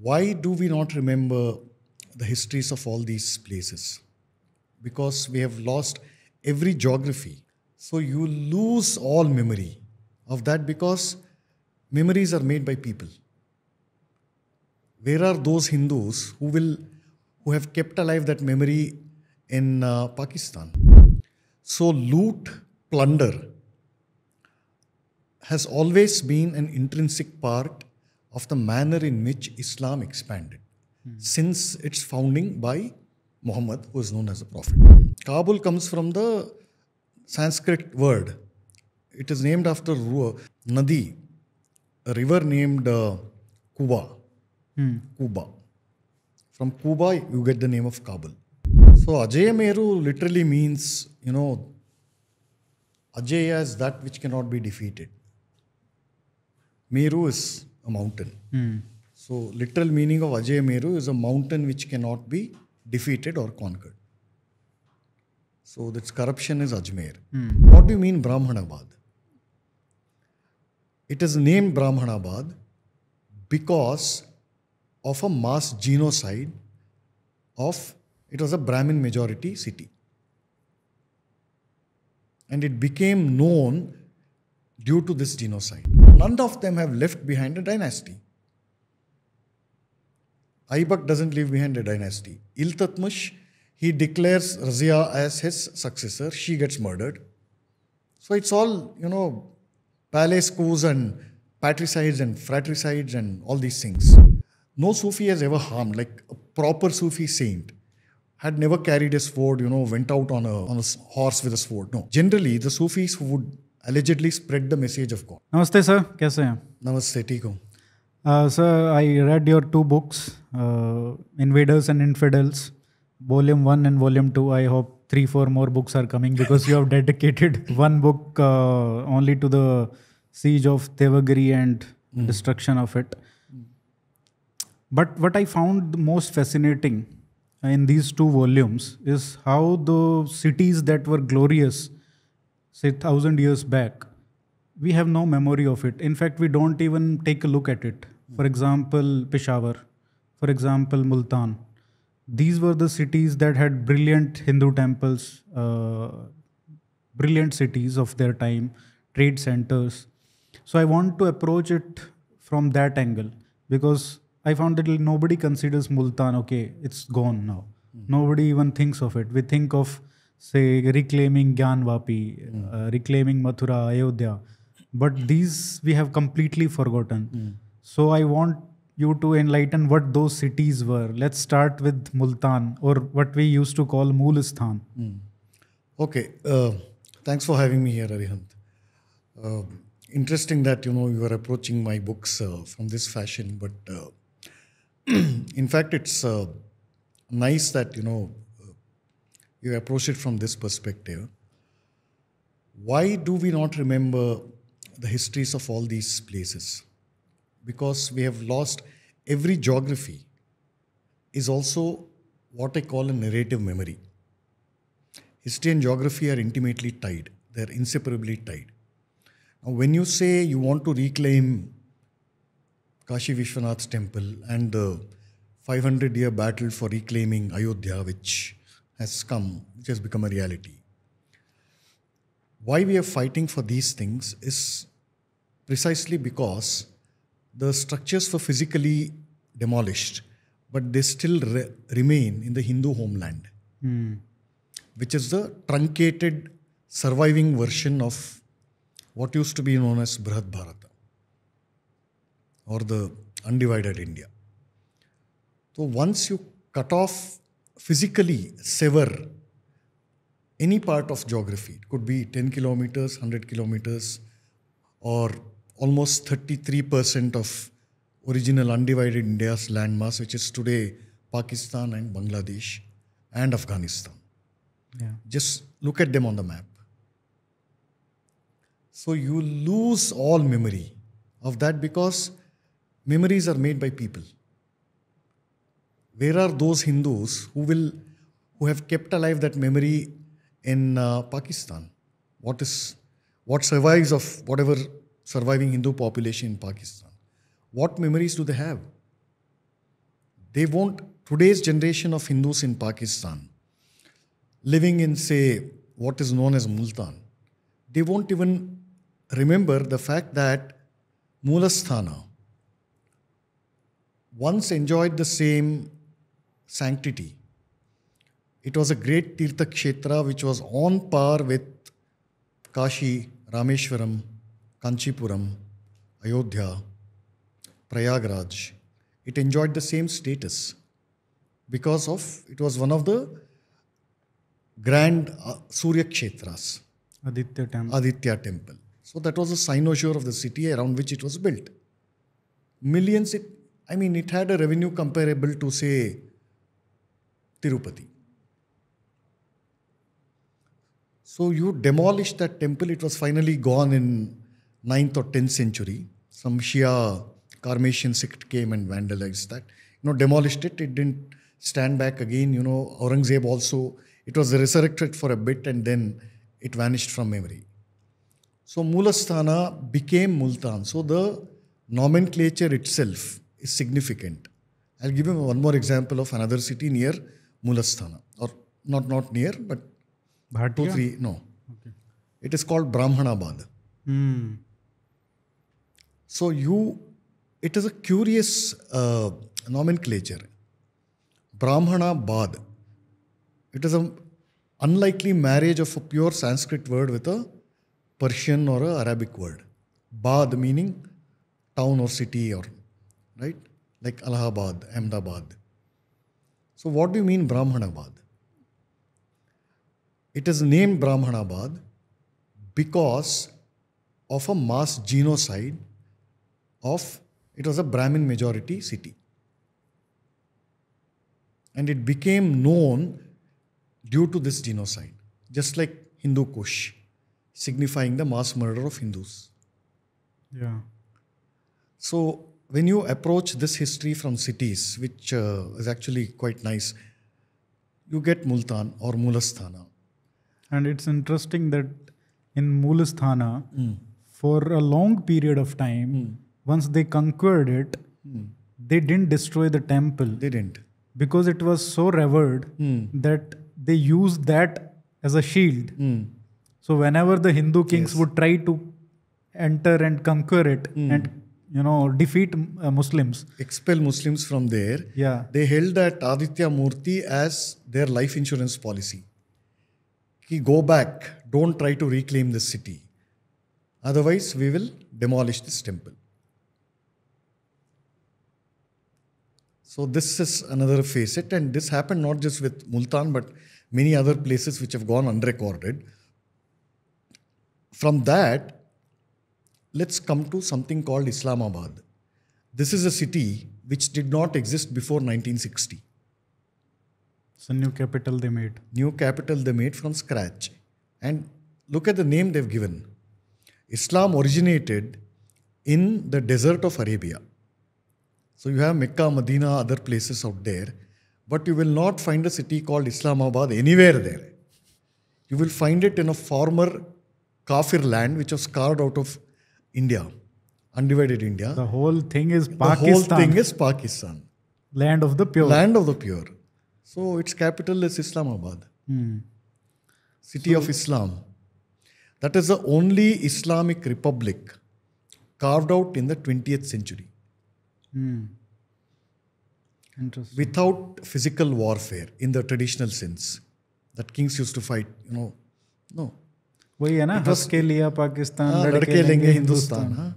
Why do we not remember the histories of all these places? Because we have lost every geography. So you lose all memory of that because memories are made by people. Where are those Hindus who have kept alive that memory in Pakistan? So loot, plunder has always been an intrinsic part of the manner in which Islam expanded since its founding by Muhammad, who is known as a prophet. Kabul comes from the Sanskrit word. It is named after Nadi, a river named Kuba. Kuba. From Kuba, you get the name of Kabul. So Ajaya Meru literally means, Ajaya is that which cannot be defeated. Meru is a mountain. So literal meaning of Ajaya Meru is a mountain which cannot be defeated or conquered. So its corruption is Ajmer. What do you mean Brahmanabad? It is named Brahmanabad because of a mass genocide it was a Brahmin majority city. And it became known due to this genocide. None of them have left behind a dynasty. Aibak doesn't leave behind a dynasty. Iltutmish, he declares Razia as his successor. She gets murdered. So it's all, palace coups and patricides and fratricides and all these things. No Sufi has ever harmed, like a proper Sufi saint had never carried a sword, went out on a horse with a sword. No. Generally, the Sufis who would allegedly spread the message of God. Namaste, sir. Kaise hain? Namaste, theek hu. Sir, I read your two books, Invaders and Infidels, Volume 1 and Volume 2. I hope 3-4 more books are coming because you have dedicated one book only to the siege of Devagiri and destruction of it. But what I found the most fascinating in these two volumes is how the cities that were glorious, say 1,000 years back, we have no memory of it. In fact, we don't even take a look at it. For example, Peshawar. For example, Multan. These were the cities that had brilliant Hindu temples, brilliant cities of their time, trade centers. So I want to approach it from that angle because I found that nobody considers Multan, okay, it's gone now. Nobody even thinks of it. We think of, say, reclaiming Gyanvapi, reclaiming Mathura, Ayodhya. But these we have completely forgotten. So I want you to enlighten what those cities were. Let's start with Multan, or what we used to call Moolistan. Okay. Thanks for having me here, Arihant. Interesting that, you are approaching my books from this fashion. But in fact, it's nice that, you approach it from this perspective. Why do we not remember the histories of all these places? Because we have lost every geography is also what I call a narrative memory. History and geography are intimately tied. They're inseparably tied. Now, when you say you want to reclaim Kashi Vishwanath's temple and the 500-year battle for reclaiming Ayodhya, which has become a reality. Why we are fighting for these things is precisely because the structures were physically demolished, but they still remain in the Hindu homeland, which is the truncated, surviving version of what used to be known as Bharata, or the undivided India. So once you cut off, physically sever any part of geography, it could be 10 kilometers, 100 kilometers, or almost 33% of original undivided India's landmass, which is today Pakistan and Bangladesh and Afghanistan. Yeah. Just look at them on the map. So you lose all memory of that because memories are made by people. Where are those Hindus who have kept alive that memory in Pakistan? What survives of whatever surviving Hindu population in Pakistan? What memories do they have? they won't, today's generation of Hindus in Pakistan, living in, say, what is known as Multan, they won't even remember the fact that Moolasthana once enjoyed the same sanctity. It was a great Tirtha Kshetra which was on par with Kashi, Rameshwaram, Kanchipuram, Ayodhya, Prayagraj. It enjoyed the same status because of, it was one of the grand Surya Kshetras. Aditya Temple. So that was a cynosure of the city around which it was built. Millions, it had a revenue comparable to, say, Tirupati. So you demolished that temple. It was finally gone in 9th or 10th century. Some Shia Karmatian sect came and vandalized that. Demolished it. It didn't stand back again. Aurangzeb also, it was resurrected for a bit and then it vanished from memory. So Moolasthana became Multan. So the nomenclature itself is significant. I'll give you one more example of another city near Moolasthana. Or not near, but Bharatiya? 2, 3, no. Okay. It is called Brahmanabad. So it is a curious nomenclature. Brahmanabad. It is an unlikely marriage of a pure Sanskrit word with a Persian or a Arabic word. Bad meaning town or city, or right? Like Allahabad, Ahmedabad. So what do you mean Brahmanabad? It is named Brahmanabad because of a mass genocide it was a Brahmin majority city. And it became known due to this genocide, just like Hindu Kush, signifying the mass murder of Hindus. Yeah. So when you approach this history from cities, which is actually quite nice, you get Multan or Moolasthana. And it's interesting that in Moolasthana, for a long period of time, once they conquered it, they didn't destroy the temple. They didn't. Because it was so revered that they used that as a shield. So whenever the Hindu kings would try to enter and conquer it and defeat Muslims, expel Muslims from there, they held that Aditya Murti as their life insurance policy. Go back, don't try to reclaim this city. Otherwise, we will demolish this temple. So this is another facet, and this happened not just with Multan, but many other places which have gone unrecorded. From that, let's come to something called Islamabad. This is a city which did not exist before 1960. It's a new capital they made. New capital they made from scratch. And look at the name they've given. Islam originated in the desert of Arabia. So you have Mecca, Medina, other places out there, but you will not find a city called Islamabad anywhere there. You will find it in a former Kafir land which was carved out of India, undivided India. The whole thing is Pakistan. The whole thing is Pakistan. Land of the pure. Land of the pure. So its capital is Islamabad. City of Islam. That is the only Islamic republic carved out in the 20th century. Interesting. Without physical warfare in the traditional sense that kings used to fight, no. वही है ना, हंस के लिया पाकिस्तान, लड़के लेंगे Hindustan.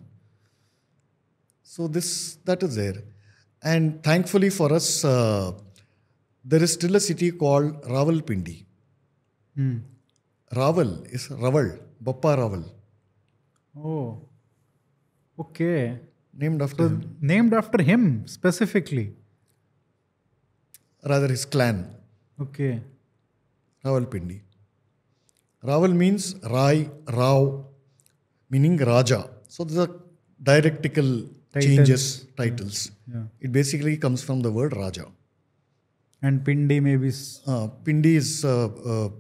So that is there. And thankfully for us, there is still a city called Rawalpindi. Rawal is Rawal, Bappa Rawal. Oh, okay. Named after him. Named after him specifically. Rather his clan. Okay. Rawalpindi. Rawal means Rai, Rao, meaning Raja. So these are dialectical changes, titles. Yeah. It basically comes from the word Raja. And Pindi maybe. Pindi is...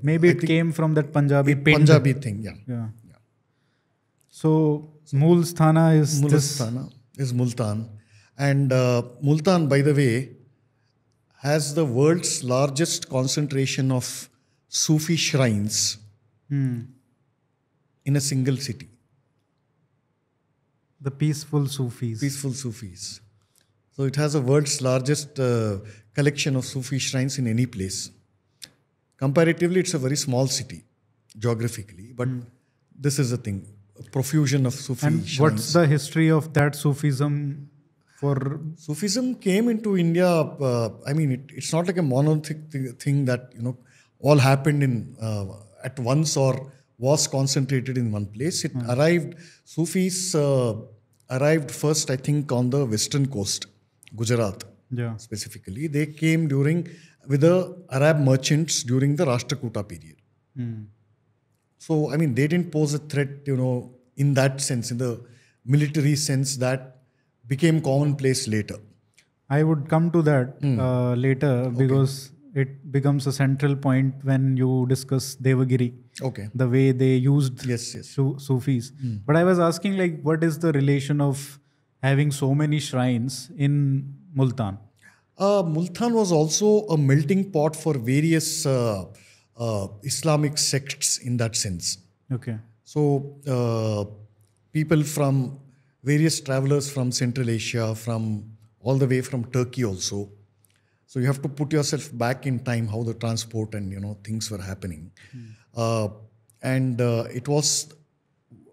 maybe it came from that Punjabi Pind. Punjabi thing, yeah. So Moolasthana is Moolasthana is Multan. And Multan, by the way, has the world's largest concentration of Sufi shrines in a single city. The peaceful Sufis. Peaceful Sufis. So it has the world's largest collection of Sufi shrines in any place. Comparatively, it's a very small city geographically, but this is the thing, a profusion of Sufi And shrines. what's the history of that Sufism for? Sufism came into India. It's not like a monolithic thing that all happened in at once or was concentrated in one place. It arrived. Sufis arrived first, I think, on the western coast, Gujarat specifically. They came with the Arab merchants during the Rashtrakuta period. So they didn't pose a threat, in that sense, in the military sense that became commonplace later. I would come to that later because it becomes a central point when you discuss Devagiri. Okay. The way they used Yes. Sufis. But I was asking, what is the relation of having so many shrines in Multan? Multan was also a melting pot for various Islamic sects in that sense. Okay. So people from various travelers from Central Asia, from all the way from Turkey also. So you have to put yourself back in time, how the transport and things were happening. It was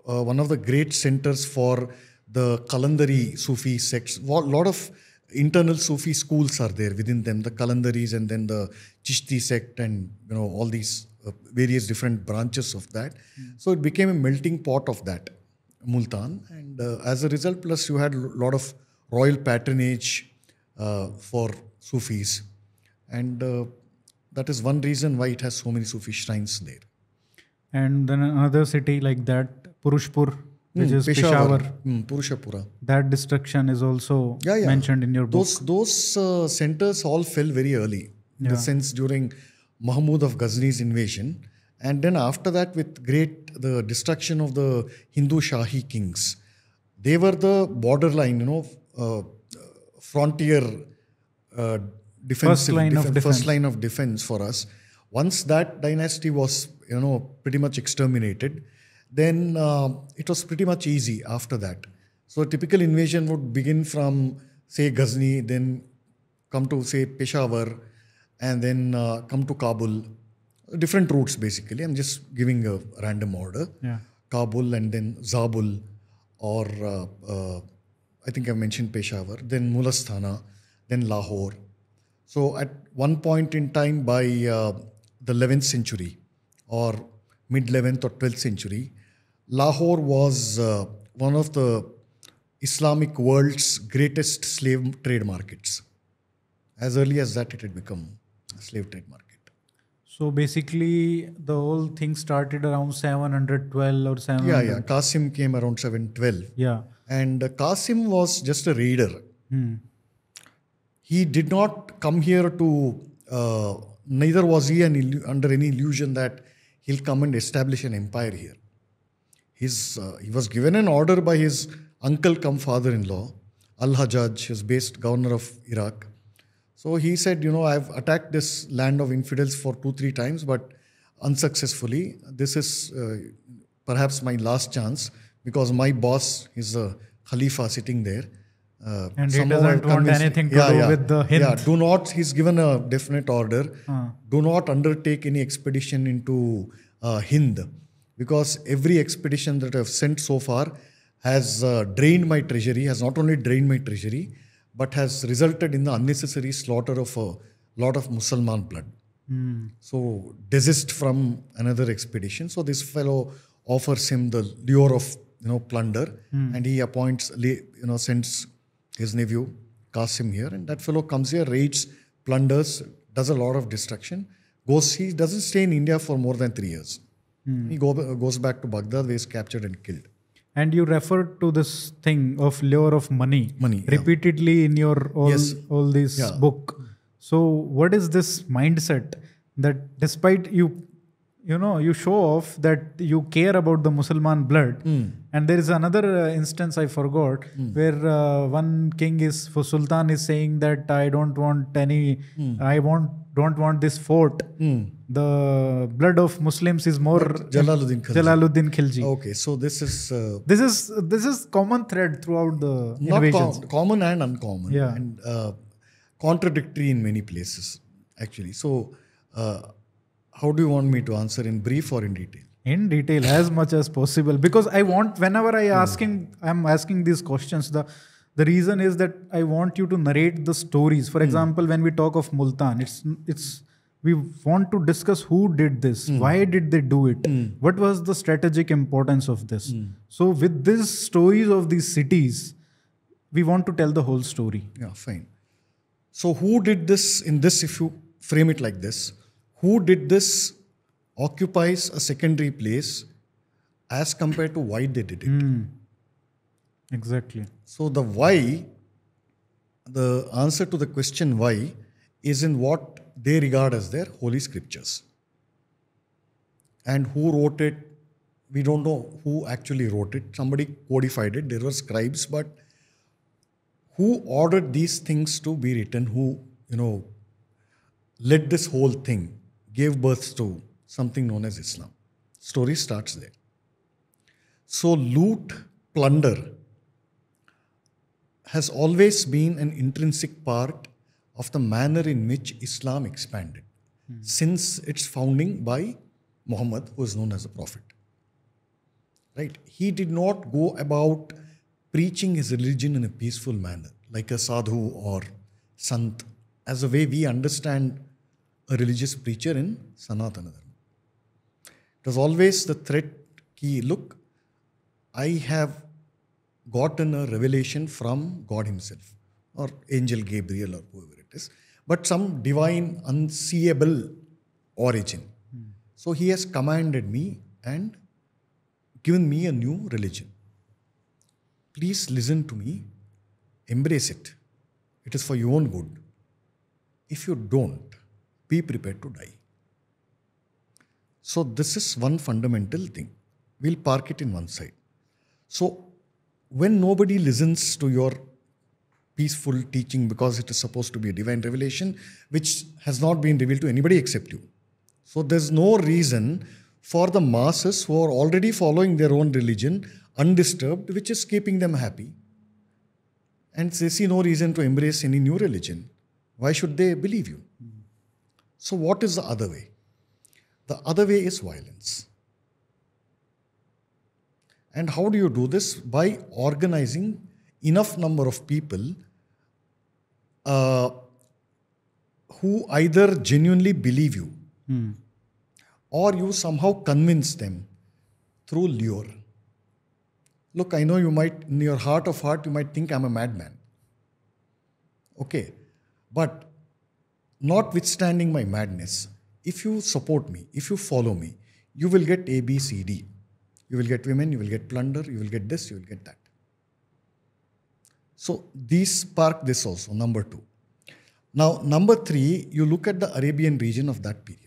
one of the great centers for the Kalandari Sufi sects. A lot of internal Sufi schools are there within them, the Kalandaris and then the Chishti sect and all these various different branches of that. So it became a melting pot of that, Multan. And as a result, plus you had a lot of royal patronage for Sufis. And that is one reason why it has so many Sufi shrines there. And then another city like that, Puruṣapura, which is Peshawar. Puruṣapura. That destruction is also mentioned in your book. Those centers all fell very early, in the sense during Mahmud of Ghazni's invasion. And then after that, with the destruction of the Hindu Shahi kings, they were the borderline, frontier First line of defense for us. Once that dynasty was, pretty much exterminated, then it was pretty much easy after that. So a typical invasion would begin from, say, Ghazni, then come to, say, Peshawar, and then come to Kabul. Different routes, basically. I'm just giving a random order. Yeah. Kabul and then Zabul, or I think I mentioned Peshawar, then Mulastana, then Lahore. So at one point in time, by the 11th century or mid-11th or 12th century, Lahore was one of the Islamic world's greatest slave trade markets. As early as that, it had become a slave trade market. So basically, the whole thing started around 712 or 700. Yeah. Qasim came around 712. Yeah. And Qasim was just a raider. He did not come here to, neither was he under any illusion that he'll come and establish an empire here. He was given an order by his uncle cum father-in-law, Al-Hajjaj, his based governor of Iraq. So he said, I've attacked this land of infidels for 2-3 times, but unsuccessfully. This is perhaps my last chance, because my boss is a Khalifa sitting there. And he doesn't want anything to do with the Hind. Yeah, he's given a definite order. Do not undertake any expedition into Hind, because every expedition that I've sent so far has drained my treasury, has not only drained my treasury, but has resulted in the unnecessary slaughter of a lot of Musalman blood. So desist from another expedition. So this fellow offers him the lure of plunder, and he sends his nephew Qasim here, and that fellow comes here, raids, plunders, does a lot of destruction. He doesn't stay in India for more than 3 years. He goes back to Baghdad, where he's captured and killed. And you referred to this thing of lure of money repeatedly in your all this book. So what is this mindset that despite you you show off that you care about the Musalman blood. And there is another instance I forgot where one king Sultan is saying that I don't want don't want this fort. The blood of Muslims is more Jalaluddin Khilji. Okay, so this is this is common thread throughout the invasions. Common and uncommon, Yeah. and contradictory in many places actually. So how do you want me to answer, in brief or in detail? In detail, as much as possible, because I want, whenever I'm asking these questions, the reason is that I want you to narrate the stories. For example, when we talk of Multan, it's we want to discuss who did this, why did they do it, what was the strategic importance of this. So with these stories of these cities, we want to tell the whole story. Yeah, fine. So who did this in this, if you frame it like this, who did this occupies a secondary place as compared to why they did it. Exactly. So the why, the answer to the question why, is in what they regard as their holy scriptures. And who wrote it, we don't know who actually wrote it. Somebody codified it, there were scribes, but who ordered these things to be written, who, led this whole thing, gave birth to something known as Islam. Story starts there. So loot, plunder has always been an intrinsic part of the manner in which Islam expanded since its founding by Muhammad, who is known as a prophet. Right? He did not go about preaching his religion in a peaceful manner, like a sadhu or sant, as a way we understand a religious preacher in Sanatana Dharma. It was always the threat, look, I have gotten a revelation from God himself, or angel Gabriel, or whoever it is, but some divine, unseeable origin. So he has commanded me and given me a new religion. Please listen to me, embrace it. It is for your own good. If you don't, be prepared to die. So this is one fundamental thing. We'll park it in one side. So when nobody listens to your peaceful teaching because it is supposed to be a divine revelation, which has not been revealed to anybody except you. So there's no reason for the masses who are already following their own religion undisturbed, which is keeping them happy. And they see no reason to embrace any new religion. Why should they believe you? So what is the other way? The other way is violence. And how do you do this? By organizing enough number of people who either genuinely believe you or you somehow convince them through lure. Look, I know you might, in your heart of heart, you might think I'm a madman. Okay. But notwithstanding my madness, if you support me, if you follow me, you will get A, B, C, D. You will get women, you will get plunder, you will get this, you will get that. So these spark this also, number 2. Now, number 3, you look at the Arabian region of that period.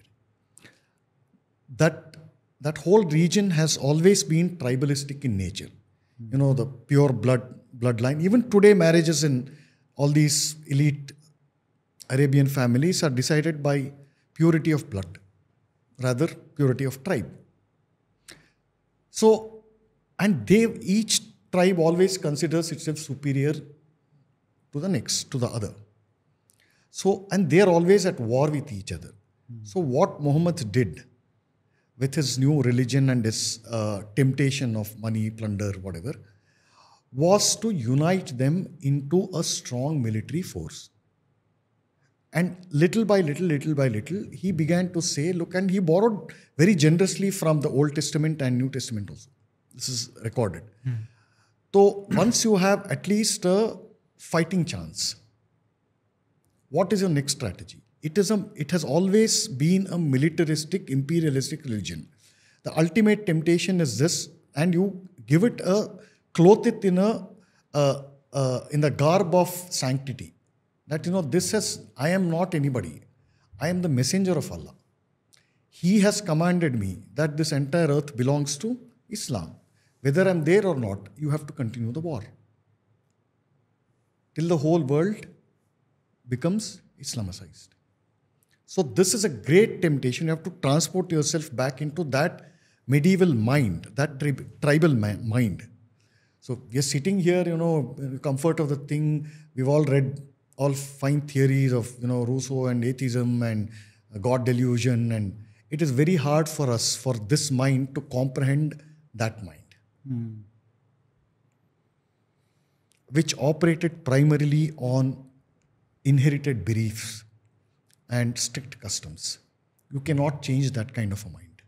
That whole region has always been tribalistic in nature. The pure bloodline. Even today, marriages in all these elite Arabian families are decided by purity of blood, rather purity of tribe. So, and each tribe always considers itself superior to the next, to the other. So, and they are always at war with each other. So what Muhammad did with his new religion and his temptation of money, plunder, whatever, was to unite them into a strong military force. And little by little, he began to say, look, and he borrowed very generously from the Old Testament and New Testament also. This is recorded. So once you have at least a fighting chance, what is your next strategy? It has always been a militaristic, imperialistic religion. The ultimate temptation is this, and you give it clothe it in the garb of sanctity. That, I am not anybody. I am the messenger of Allah. he has commanded me that this entire earth belongs to Islam. Whether I'm there or not, you have to continue the war. Till the whole world becomes Islamicized. So this is a great temptation. You have to transport yourself back into that medieval mind, that tribal mind. So we are sitting here, in the comfort of the thing. We've all read all fine theories of, Rousseau and atheism and God delusion. And it is very hard for us, for this mind to comprehend that mind. Which operated primarily on inherited beliefs and strict customs. You cannot change that kind of a mind.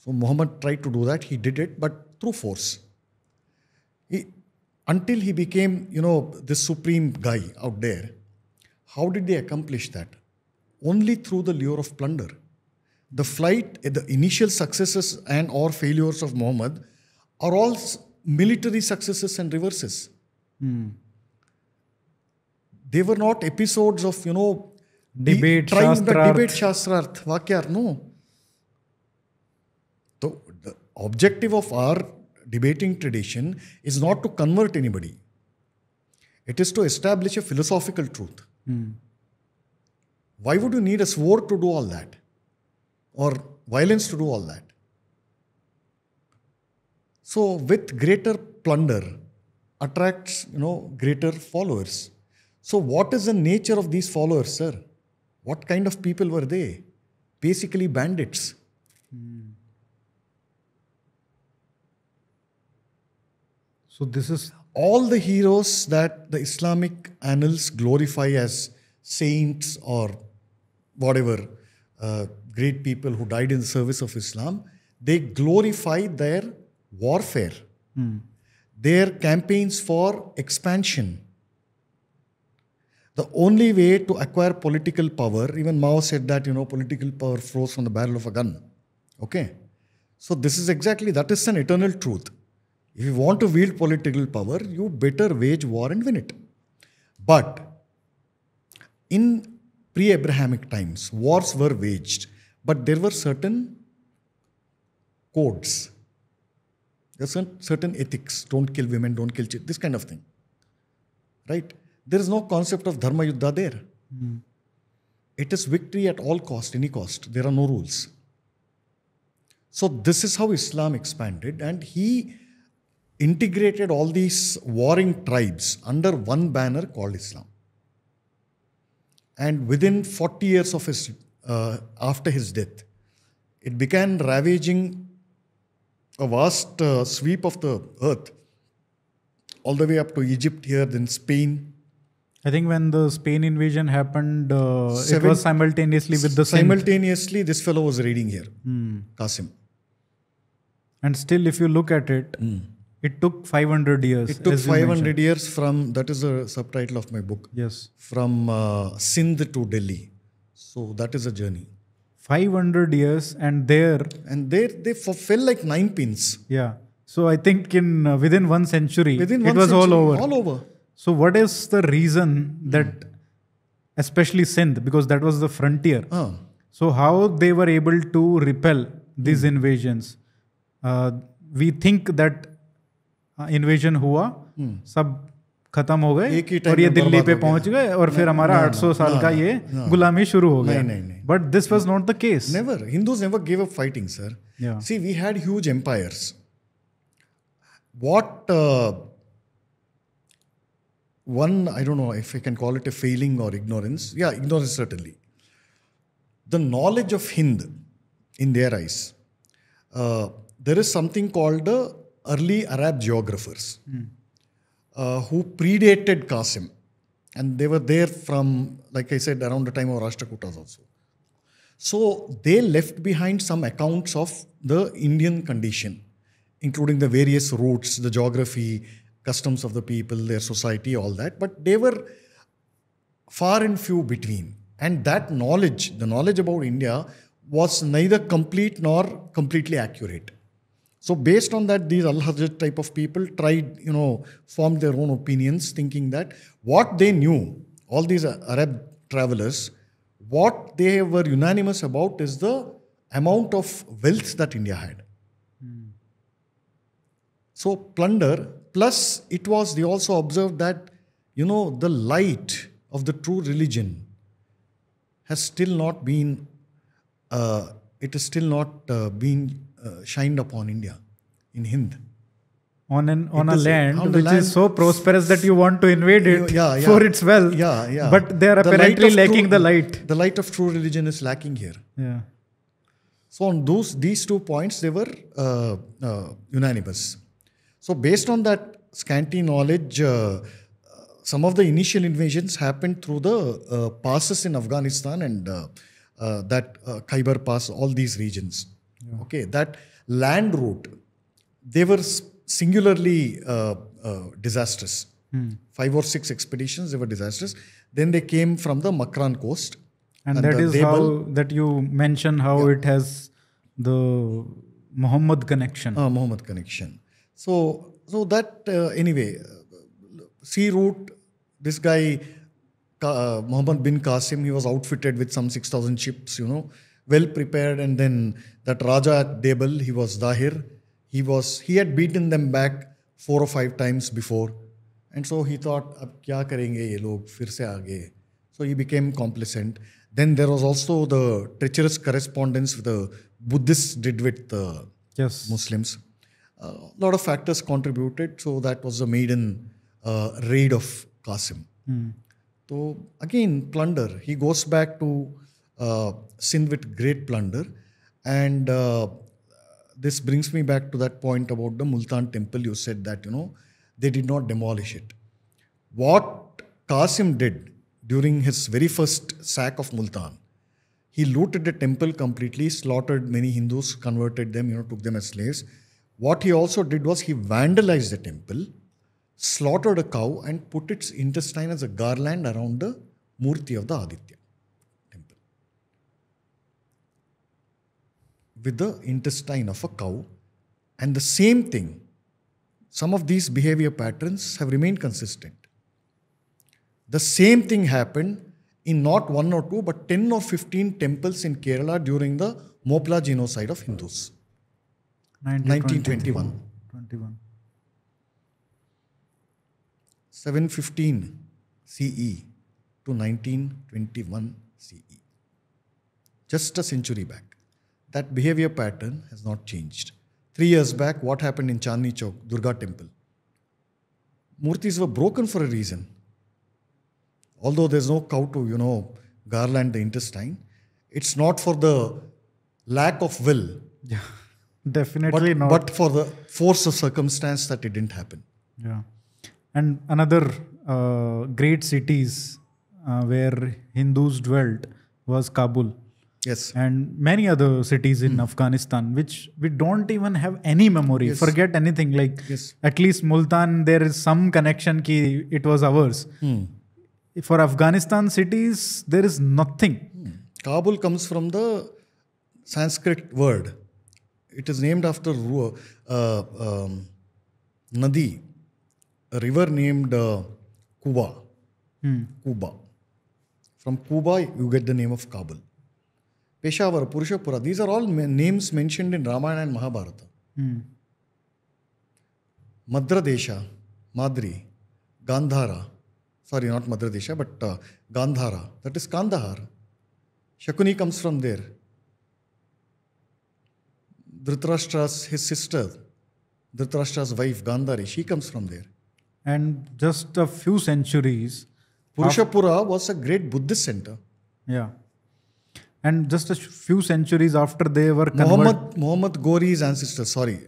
So Muhammad tried to do that. He did it, but through force. Until he became, this supreme guy out there, how did they accomplish that? Only through the lure of plunder. The initial successes and or failures of Muhammad are all military successes and reverses. They were not episodes of, debate, Shastrarth, Vakyar. No. The objective of our debating tradition is not to convert anybody. It is to establish a philosophical truth. Why would you need a sword to do all that? Or violence to do all that? So with greater plunder attracts, greater followers. So what is the nature of these followers, sir? What kind of people were they? Basically bandits. So this is... all the heroes that the Islamic annals glorify as saints or whatever, great people who died in the service of Islam, they glorify their warfare, their campaigns for expansion. The only way to acquire political power, even Mao said that, political power flows from the barrel of a gun. Okay? So this is exactly, that is an eternal truth. If you want to wield political power, you better wage war and win it. But in pre-Abrahamic times, wars were waged, but there were certain codes. There are certain ethics. Don't kill women, don't kill children, this kind of thing. Right? There is no concept of Dharma Yuddha there. It is victory at all cost, any cost. There are no rules. So this is how Islam expanded, and he integrated all these warring tribes under one banner called Islam. And within 40 years of after his death, it began ravaging a vast sweep of the earth, all the way up to Egypt here, then Spain. I think when the Spain invasion happened, it was simultaneously with the Simultaneously, this fellow was reading here, Qasim. And still, if you look at it, it took 500 years. It took 500 years from, that is the subtitle of my book. Yes. From Sindh to Delhi. So that is a journey. 500 years and there... And they fell like 9 pins. Yeah. So I think within 1 century, it was all over. All over. So what is the reason that, especially Sindh, because that was the frontier. So how they were able to repel these invasions? We think that invasion हुआ, सब खत्म हो गए और ये दिल्ली पे पहुंच गए और फिर हमारा 800 साल का ये गुलामी शुरू हो गया. But this was not the case. Never. Hindus never gave up fighting, sir. Yeah. See, we had huge empires. What one, I don't know if I can call it a failing or ignorance. Yeah, ignorance certainly. The knowledge of Hind in their eyes. There is something called the early Arab geographers who predated Qasim. And they were there from, like I said, around the time of Rashtrakutas also. So they left behind some accounts of the Indian condition, including the various routes, the geography, customs of the people, their society, all that. But they were far and few between. And that knowledge, the knowledge about India, was neither complete nor completely accurate. So based on that, these Al-Hajjaj type of people tried, formed their own opinions, thinking that what they knew, all these Arab travelers, what they were unanimous about is the amount of wealth that India had. So plunder, plus they also observed that, the light of the true religion has still not been, shined upon India, in Hind. On a land which is so prosperous that you want to invade it for its wealth. But they are apparently lacking the light. The light of true religion is lacking here. Yeah. So on these 2 points, they were unanimous. So based on that scanty knowledge, some of the initial invasions happened through the passes in Afghanistan and that Khyber Pass, all these regions. Yeah. Okay, that land route, they were singularly disastrous. 5 or 6 expeditions, they were disastrous. Then they came from the Makran coast. And that is how that you mention how it has the Muhammad connection. Muhammad connection. So that anyway, sea route, this guy, Muhammad bin Qasim, he was outfitted with some 6,000 ships, well prepared. And then that Raja at Debel, he was Dahir. He had beaten them back 4 or 5 times before. And so he thought, ab kya karenge ye log, fir se aage. So he became complacent. Then there was also the treacherous correspondence with the Buddhists did with Muslims. A lot of factors contributed. So that was the maiden raid of Qasim. So again, plunder. He goes back to Sindh with great plunder. And this brings me back to that point about the Multan temple. You said that, they did not demolish it. What Qasim did during his very first sack of Multan, he looted the temple completely, slaughtered many Hindus, converted them, took them as slaves. What he also did was he vandalized the temple, slaughtered a cow and put its intestine as a garland around the Murti of the Aditya temple. With the intestine of a cow. And the same thing, some of these behavior patterns have remained consistent. The same thing happened in not 1 or 2, but 10 or 15 temples in Kerala during the Mopla genocide of Hindus. 1921. 715 CE to 1921 CE. Just a century back. That behavior pattern has not changed. 3 years back, what happened in Chandni Chowk, Durga temple? Murtis were broken for a reason. Although there's no cow to, garland the intestine, it's not for the lack of will. Yeah, definitely not. But for the force of circumstance that it didn't happen. Yeah. And another great cities where Hindus dwelt was Kabul. Yes. And many other cities in Afghanistan, which we don't even have any memory. Yes. Forget anything. Like at least Multan, there is some connection ki it was ours. For Afghanistan cities, there is nothing. Kabul comes from the Sanskrit word. It is named after Nadi, a river named Kuba. Kuba. From Kuba, you get the name of Kabul. Peshawar, Puruṣapura, these are all names mentioned in Ramayana and Mahabharata. Madradesha, Madri, Gandhara, sorry, not Madradesha, but Gandhara, that is Kandahar. Shakuni comes from there. Dhritarashtra's, his sister, Dhritarashtra's wife, Gandhari, she comes from there. And just a few centuries... Puruṣapura was a great Buddhist center. Yeah. And just a few centuries after they were converted... Muhammad Ghori's ancestor, sorry.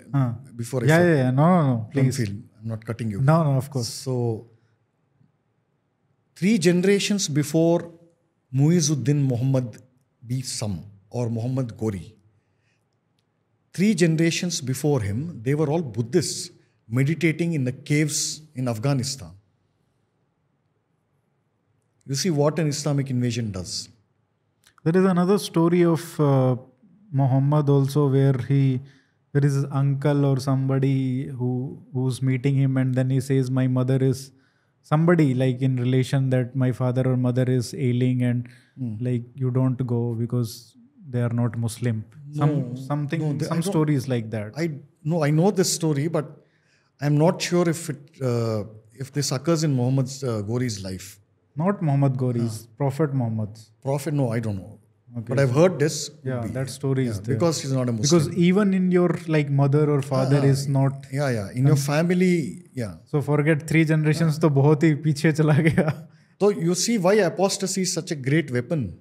Before I No, please. I'm not cutting you. No, of course. So, 3 generations before Muizuddin Muhammad Sam or Muhammad Ghori, 3 generations before him, they were all Buddhists meditating in the caves in Afghanistan. You see what an Islamic invasion does. There is another story of Muhammad also where there is his uncle or somebody who's meeting him and then he says, my mother is somebody like in relation that my father or mother is ailing and like you don't go because they are not Muslim. Some stories like that. I know this story, but I'm not sure if this occurs in Muhammad Ghori's life. Not Muhammad Ghori's, Prophet Muhammad's. Prophet, no, I don't know. Okay. But I've heard this. Yeah, that story is there. Because he's not a Muslim. Because even in your like mother or father is not. Yeah. In your family, yeah. So forget 3 generations, तो बहुत ही पीछे चला गया. So you see why apostasy is such a great weapon.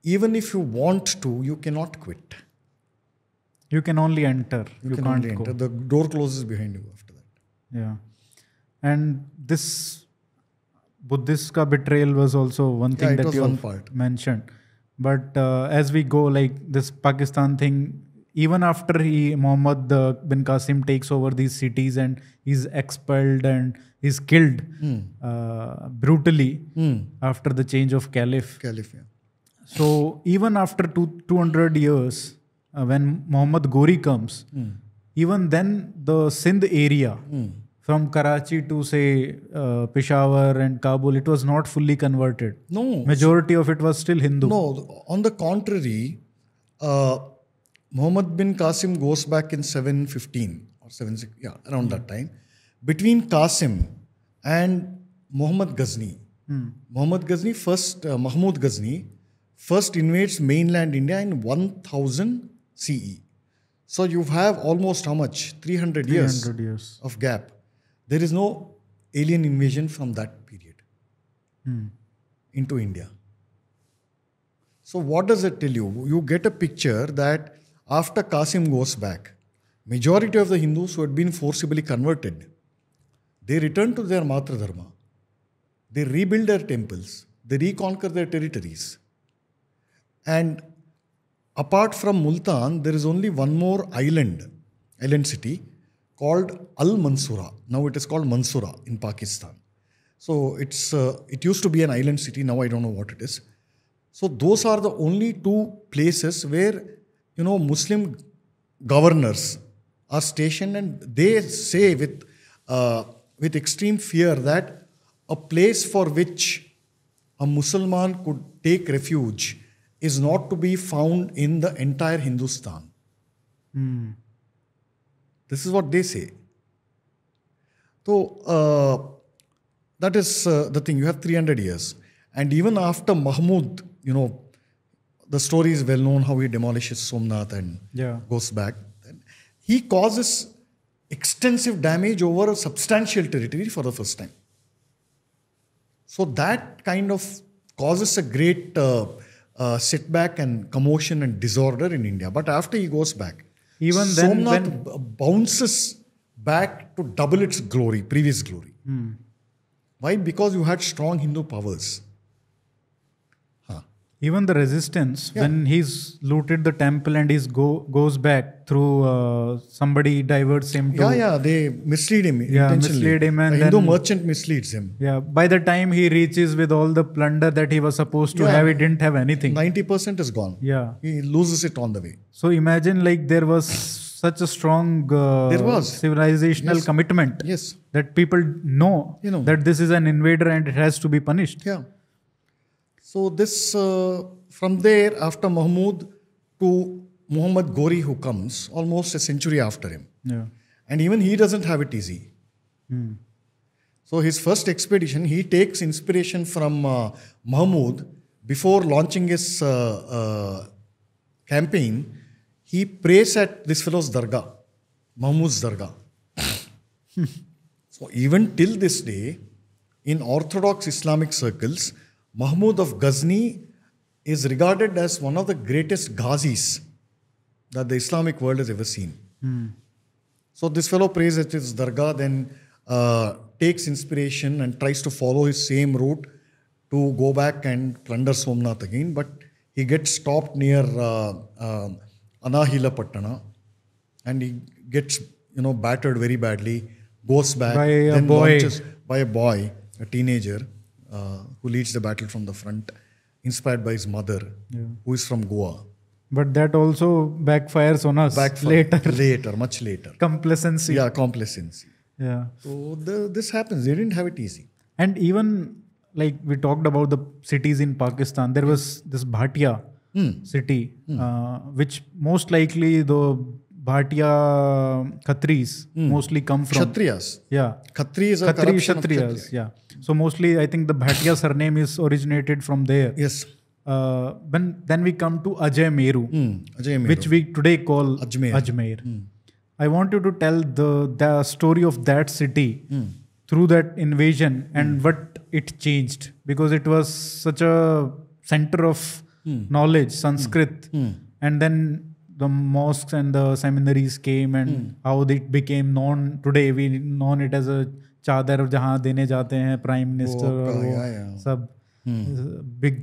Even if you want to, you cannot quit. You can only enter. You can't only go. enter. The door closes behind you after that. Yeah. And this Buddhist ka betrayal was also one thing that you mentioned. But as we go, like this Pakistan thing, even after Muhammad bin Qasim takes over these cities and he's expelled and he's killed brutally after the change of caliph. Caliph, yeah. So even after 200 years, when Muhammad Ghori comes, even then the Sindh area, from Karachi to say Peshawar and Kabul, it was not fully converted. No. Majority of it was still Hindu. No, on the contrary, Muhammad bin Qasim goes back in 715 or 760, around that time. Between Qasim and Muhammad Ghazni, Mahmud Ghazni first invades mainland India in 1000 CE. So you have almost how much? 300 years of gap. There is no alien invasion from that period into India. So what does it tell you? You get a picture that after Qasim goes back, majority of the Hindus who had been forcibly converted, they return to their Matra Dharma. They rebuild their temples. They reconquer their territories. And apart from Multan, there is only one more island city called Al-Mansura. Now it is called Mansura in Pakistan. So it used to be an island city. Now I don't know what it is. So those are the only 2 places where, Muslim governors are stationed, and they say with extreme fear that a place for which a Muslim could take refuge is not to be found in the entire Hindustan. This is what they say. So, that is the thing. You have 300 years. And even after Mahmud, the story is well known how he demolishes Somnath and goes back. He causes extensive damage over a substantial territory for the first time. So that kind of causes a great setback and commotion and disorder in India. But after he goes back, even then, Somnath bounces back to double its glory, previous glory. Why? Because you had strong Hindu powers. Even the resistance, when he's looted the temple and he goes back through somebody diverts him to... they mislead him intentionally. And a Hindu merchant misleads him. By the time he reaches with all the plunder that he was supposed to have, he didn't have anything. 90% is gone. He loses it on the way. So imagine like there was such a strong civilizational commitment that people know that this is an invader and it has to be punished. So this, from there, after Mahmud to Muhammad Ghori who comes, almost a century after him. And even he doesn't have it easy. So his first expedition, he takes inspiration from Mahmud. Before launching his campaign, he prays at this fellow's dargah, Mahmud's dargah. So even till this day, in Orthodox Islamic circles, Mahmud of Ghazni is regarded as one of the greatest Ghazis that the Islamic world has ever seen. So this fellow prays at his dargah, then takes inspiration and tries to follow his same route to go back and plunder Somnath again. But he gets stopped near Anahila Pattana and he gets battered very badly, goes back, launches by a boy, a teenager, who leads the battle from the front, inspired by his mother, who is from Goa. But that also backfires on us later. Much later. Complacency. Complacency. Yeah. So this happens. They didn't have it easy. And even like we talked about the cities in Pakistan, there was this Bharatiya city, which most likely the Bharatiya Khatris mostly come from. Kshatriyas. Yeah. Khatri is a corruption of Kshatriyas. Kshatriya. Yeah. So mostly I think the Bharatiya surname is originated from there. Yes. Then we come to Ajay Meru, Ajay Meru. which we today call Ajmer. Ajmer. I want you to tell the story of that city through that invasion and what it changed, because it was such a center of knowledge, Sanskrit, and then the mosques and the seminaries came and how it became known. Today we known it as a chadar जहाँ देने जाते हैं prime minister और वो सब big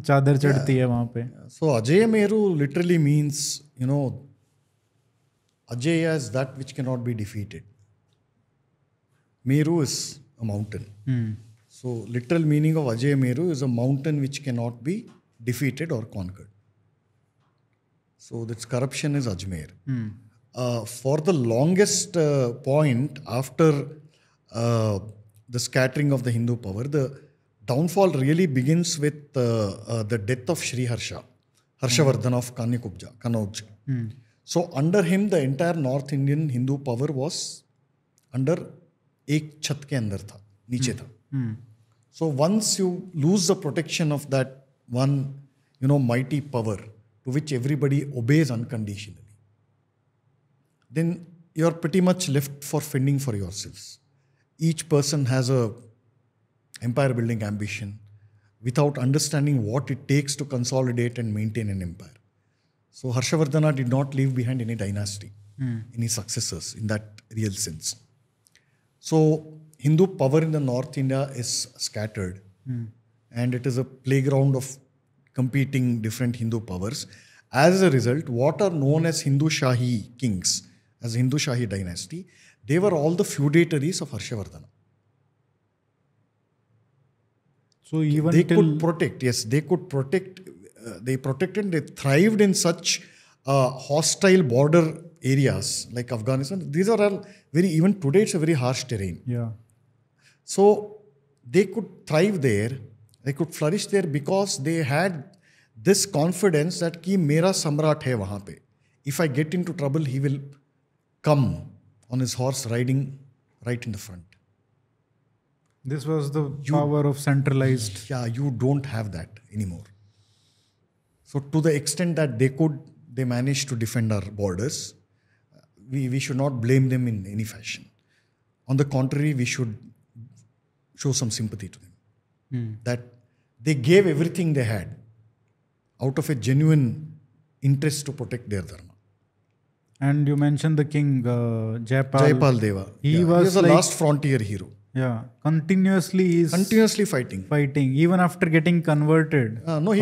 चादर चढ़ती है वहाँ पे. So Ajay Meru literally means, Ajay is that which cannot be defeated. Meru is a mountain. So literal meaning of Ajay Meru is a mountain which cannot be defeated or conquered. So this corruption is Ajmer. For the longest point after the scattering of the Hindu power, the downfall really begins with the death of Sri Harshavardhan of Kannauj. So under him, the entire North Indian Hindu power was under एक छत के अंदर था, नीचे था. So once you lose the protection of that one, mighty power to which everybody obeys unconditionally, then you are pretty much left for fending for yourselves. Each person has a empire building ambition without understanding what it takes to consolidate and maintain an empire. So Harshavardhana did not leave behind any dynasty, any successors in that real sense. So Hindu power in the North India is scattered, and it is a playground of competing different Hindu powers. As a result, what are known as Hindu Shahi kings, as Hindu Shahi dynasty, they were all the feudatories of Harshavardhana. So even they could protect, they could protect, they protected, they thrived in such hostile border areas like Afghanistan. These are all even today it's a very harsh terrain. Yeah. So they could thrive there, they could flourish there because they had this confidence that ki mera samrat hai wahan pe. If I get into trouble, he will come on his horse riding right in the front. This was the power of centralized. Yeah, you don't have that anymore. So to the extent that they managed to defend our borders, we should not blame them in any fashion. On the contrary, we should show some sympathy to them. That they gave everything they had out of a genuine interest to protect their dharma. And you mentioned the king, Jaipal Deva. He was the last frontier hero. Yeah, continuously fighting. Even after getting converted. He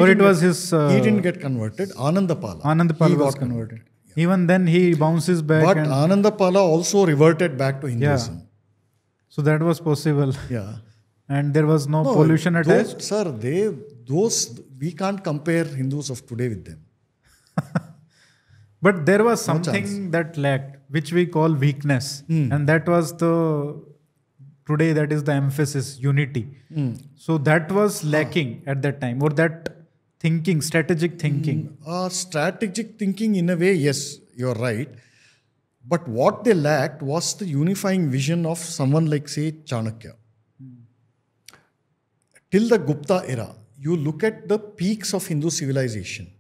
didn't get converted. Anandapala was converted. Yeah. Even then he bounces back. But Anandapala also reverted back to Hinduism. Yeah. So that was possible. Yeah. And there was no pollution attached. Sir, we can't compare Hindus of today with them. But there was something that lacked, which we call weakness. And that was today that is the emphasis, unity. So that was lacking at that time, or that strategic thinking. Strategic thinking in a way, yes, you're right. But what they lacked was the unifying vision of someone like, say, Chanakya. Till the Gupta era, you look at the peaks of Hindu civilization.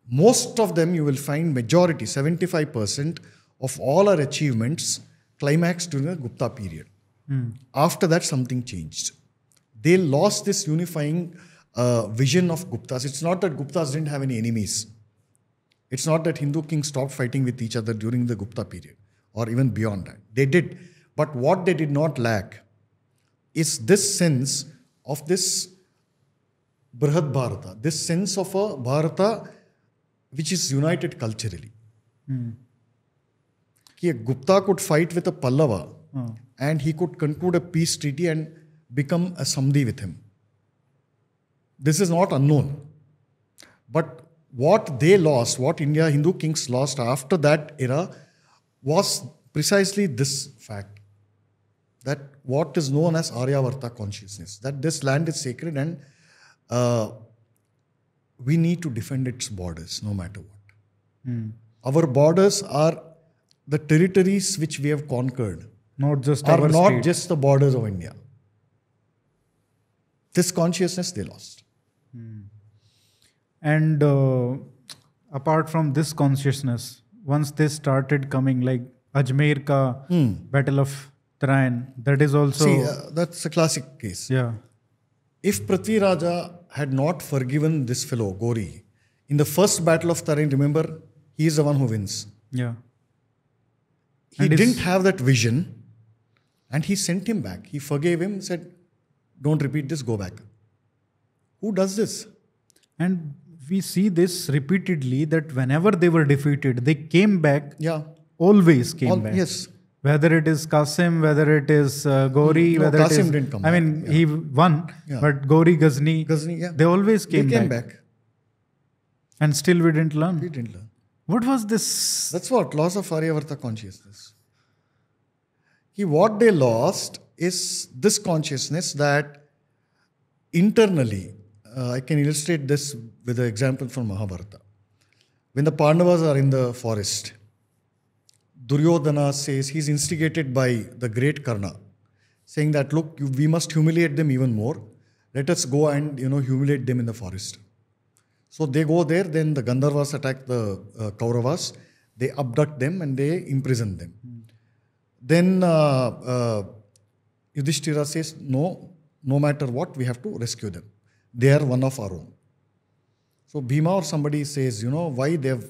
Most of them you will find majority, 75% of all our achievements climaxed during the Gupta period. After that, something changed. They lost this unifying vision of Guptas. It's not that Guptas didn't have any enemies. It's not that Hindu kings stopped fighting with each other during the Gupta period or even beyond that. They did. But what they did not lack is this sense of this Brihad Bharata, this sense of a Bharata which is united culturally. A Gupta could fight with a Pallava and he could conclude a peace treaty and become a Samdi with him. This is not unknown. But what they lost, what Hindu kings lost after that era was precisely this fact. that what is known as Aryavarta consciousness, that this land is sacred and we need to defend its borders no matter what. Our borders are the territories which we have conquered, Not just are our not state. just the borders of India. This consciousness they lost. And apart from this consciousness, once they started coming, like Ajmer ka Battle of Tarain, that is also... See, that's a classic case. yeah. If Prithvi Raja had not forgiven this fellow, Gori, in the first battle of Tarain, remember, he is the one who wins. Yeah. He And didn't have that vision and he sent him back. He forgave him, said, don't repeat this, go back. Who does this? And we see this repeatedly, that whenever they were defeated, they came back, Yeah. always came back. Yes. Whether it is Qasim, whether it is Gori, No, whether Qasim it is... didn't come I back. mean, Yeah. he won, Yeah. but Gori, Ghazni, Ghazni, yeah. they always They came, back. And still we didn't learn. We didn't learn. What was this? That's what, loss of Aryavarta consciousness. What they lost is this consciousness that internally, I can illustrate this with an example from Mahabharata. When the Pandavas are in the forest, Duryodhana says, he's instigated by the great Karna, saying that, look, we must humiliate them even more. Let us go and, humiliate them in the forest. So they go there, then the Gandharvas attack the Kauravas, they abduct them and they imprison them. Then Yudhishthira says, no matter what, we have to rescue them. They are one of our own. So Bhima or somebody says, why they have,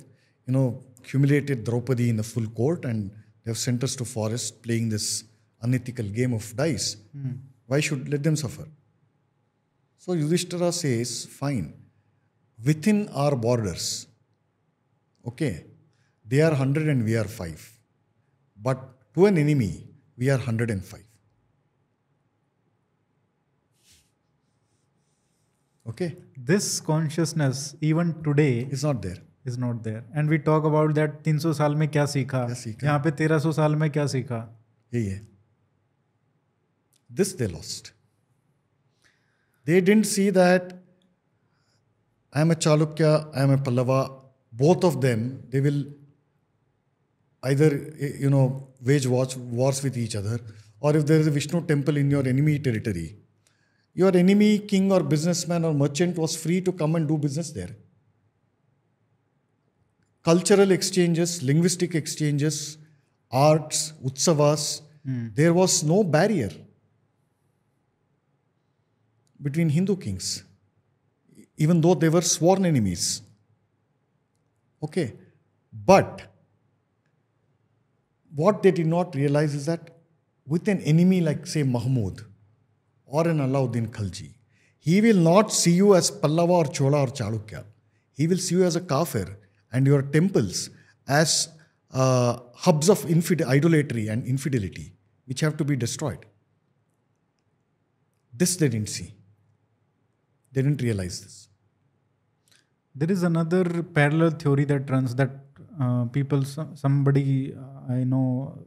humiliated Draupadi in the full court and they have sent us to forest playing this unethical game of dice. Why should let them suffer? So Yudhishthira says, fine, within our borders, okay, they are 100 and we are 5. But to an enemy, we are 105. Okay? This consciousness, even today, It's not there. is not there. And we talk about that 300 साल में क्या सीखा, यहाँ पे 1300 साल में क्या सीखा. Yeah. This they lost. They didn't see that I am a Chalukya, I am a Pallava. Both of them, they will either, wage wars with each other, or if there is a Vishnu temple in your enemy territory, your enemy king or businessman or merchant was free to come and do business there. Cultural exchanges, linguistic exchanges, arts, utsavas, there was no barrier between Hindu kings, even though they were sworn enemies. Okay. But what they did not realize is that with an enemy like, say, Mahmud or an Alauddin Khilji, he will not see you as Pallava or Chola or Chalukya. He will see you as a kafir and your temples as hubs of idolatry and infidelity, which have to be destroyed. This they didn't see. They didn't realize this. There is another parallel theory that runs that somebody I know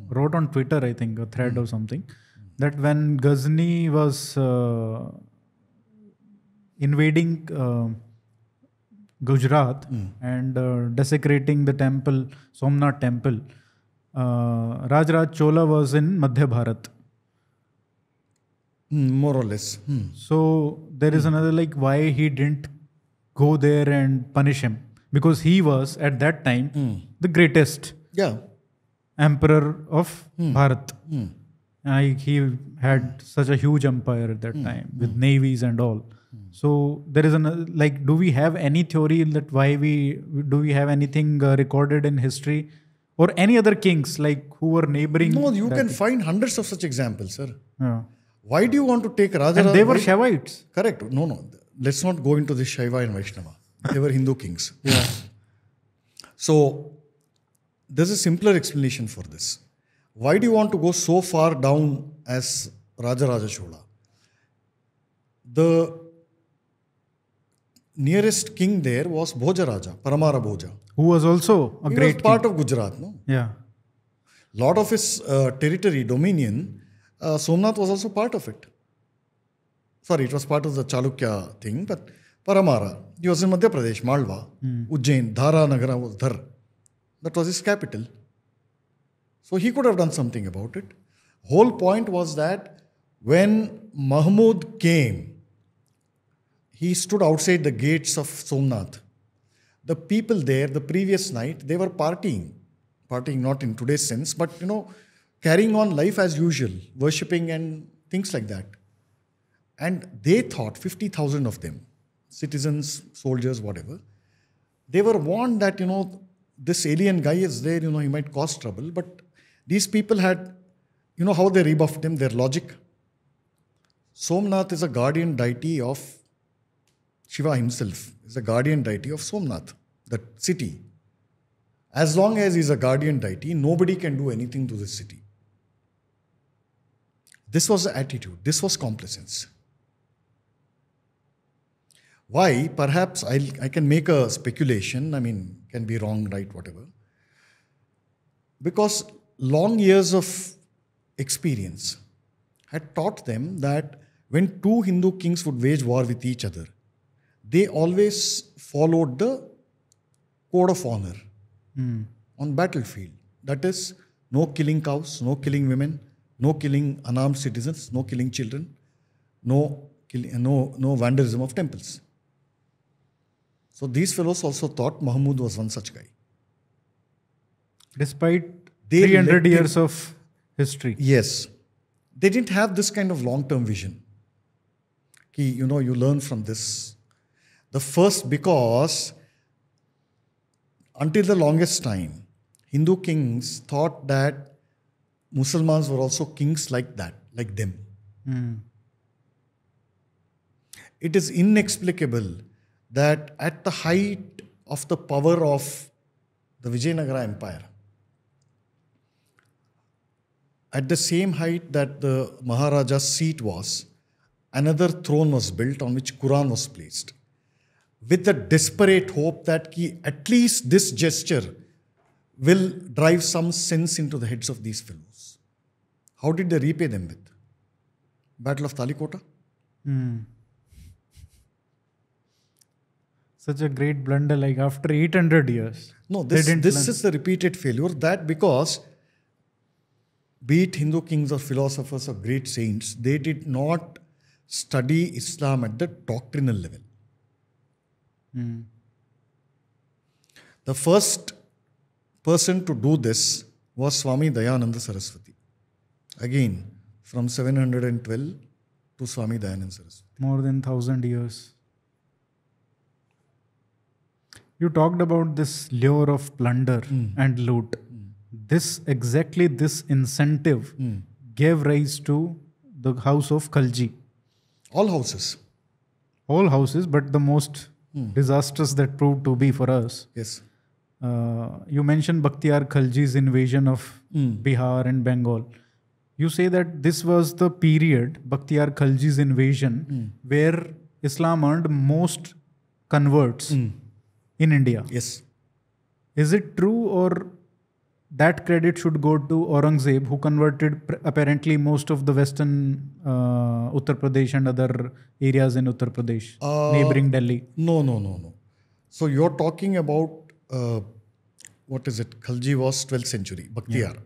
wrote on Twitter, I think, a thread or something, that when Ghazni was invading Gujarat and desecrating the temple, Somnath Temple, Rajraj Chola was in Madhya Bharat. More or less. So there is another, like, why he didn't go there and punish him, because he was at that time the greatest emperor of Bharat. He had such a huge empire at that time with navies and all. So there is another, like, do we have any theory that why do we have anything recorded in history or any other kings like who were neighboring? No, you can find hundreds of such examples, sir. Yeah. Why do you want to take Raja? And they were Shaivites. Correct. No. Let's not go into this Shaiva and Vaishnava. They were Hindu kings. Yeah. So there's a simpler explanation for this. Why do you want to go so far down as Raja Chola? The nearest king there was Bhoja Raja, Paramara Bhoja. Who was also a He great was part king. of Gujarat, no? Yeah. Lot of his territory, dominion, Somnath was also part of it. Sorry, it was part of the Chalukya thing, but Paramara, he was in Madhya Pradesh, Malwa, Ujjain, Dhara Nagara was Dhar. That was his capital. So he could have done something about it. Whole point was that when Mahmud came, he stood outside the gates of Somnath. The people there, the previous night, they were partying not in today's sense, but carrying on life as usual, worshipping and things like that. And they thought, 50,000 of them, citizens, soldiers, whatever, they were warned that, this alien guy is there, he might cause trouble. But these people had, how they rebuffed him, their logic. Somnath is a guardian deity of Shiva himself, is a guardian deity of Somnath, that city. As long as he's a guardian deity, nobody can do anything to this city. This was the attitude. This was complacence. Why? Perhaps I can make a speculation. Can be wrong, right, whatever. Because long years of experience had taught them that when two Hindu kings would wage war with each other, they always followed the code of honor on battlefield. That is, no killing cows, no killing women, no killing unarmed citizens, no killing children, no vandalism of temples. So these fellows also thought Mahmud was one such guy. Despite 300 years of history. Yes. They didn't have this kind of long-term vision. You learn from this. The first, because until the longest time, Hindu kings thought that Muslims were also kings like that, like them. It is inexplicable that at the height of the power of the Vijayanagara Empire, at the same height that the Maharaja's seat was, another throne was built on which Quran was placed, with the desperate hope that at least this gesture will drive some sense into the heads of these fellows. How did they repay them with? Battle of Talikota? Such a great blunder, like after 800 years. No, this is the repeated failure. That because, be it Hindu kings or philosophers or great saints, they did not study Islam at the doctrinal level. The first person to do this was Swami Dayananda Saraswati. Again, from 712 to Swami Dayananda Saraswati. More than 1,000 years. You talked about this lure of plunder and loot. This incentive gave rise to the house of Khilji. All houses. All houses, but the most disastrous that proved to be for us. Yes. You mentioned Bhaktiar Khilji's invasion of Bihar and Bengal. You say that this was the period, Bhaktiar Khilji's invasion, where Islam earned most converts in India. Yes. Is it true, or that credit should go to Aurangzeb, who converted apparently most of the western Uttar Pradesh and other areas in Uttar Pradesh, neighboring Delhi? No. So you're talking about, Khilji was 12th century, Bhaktiar. Yeah.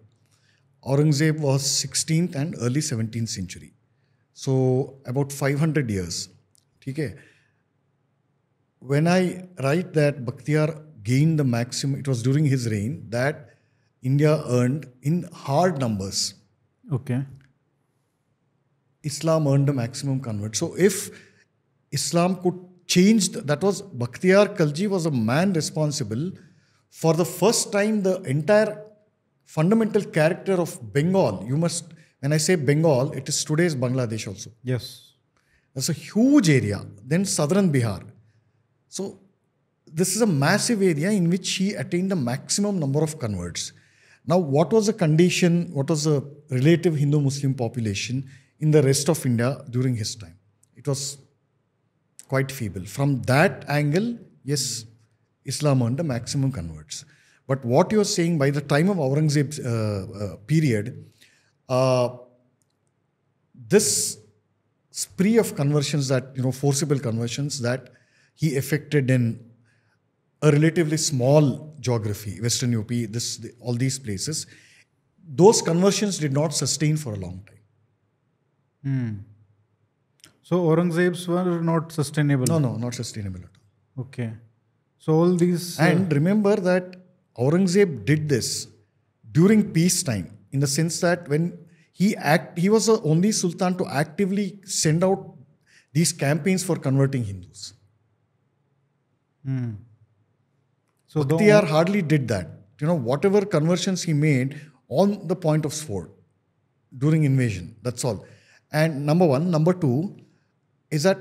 Aurangzeb was 16th and early 17th century. So about 500 years. Okay. When I write that Bhaktiar gained the maximum, it was during his reign that India earned in hard numbers. Okay. Islam earned the maximum convert. So if Islam could change, that was Bhaktiar Khilji was a man responsible for the first time the entire fundamental character of Bengal. When I say Bengal, it is today's Bangladesh also. Yes. That's a huge area. Then southern Bihar. So this is a massive area in which he attained the maximum number of converts. Now, what was the condition, what was the relative Hindu-Muslim population in the rest of India during his time? It was quite feeble. From that angle, yes, Islam earned the maximum converts. But what you're saying, by the time of Aurangzeb's period, this spree of conversions that, forcible conversions that he effected in a relatively small geography, Western UP, all these places, those conversions did not sustain for a long time. So Aurangzeb's were not sustainable? No, not sustainable at all. Okay. So all these... And remember that Aurangzeb did this during peacetime, in the sense that when he was the only sultan to actively send out these campaigns for converting Hindus. So Bakhtiyar hardly did that. Whatever conversions he made on the point of sword during invasion, that's all. And number one. Number two is that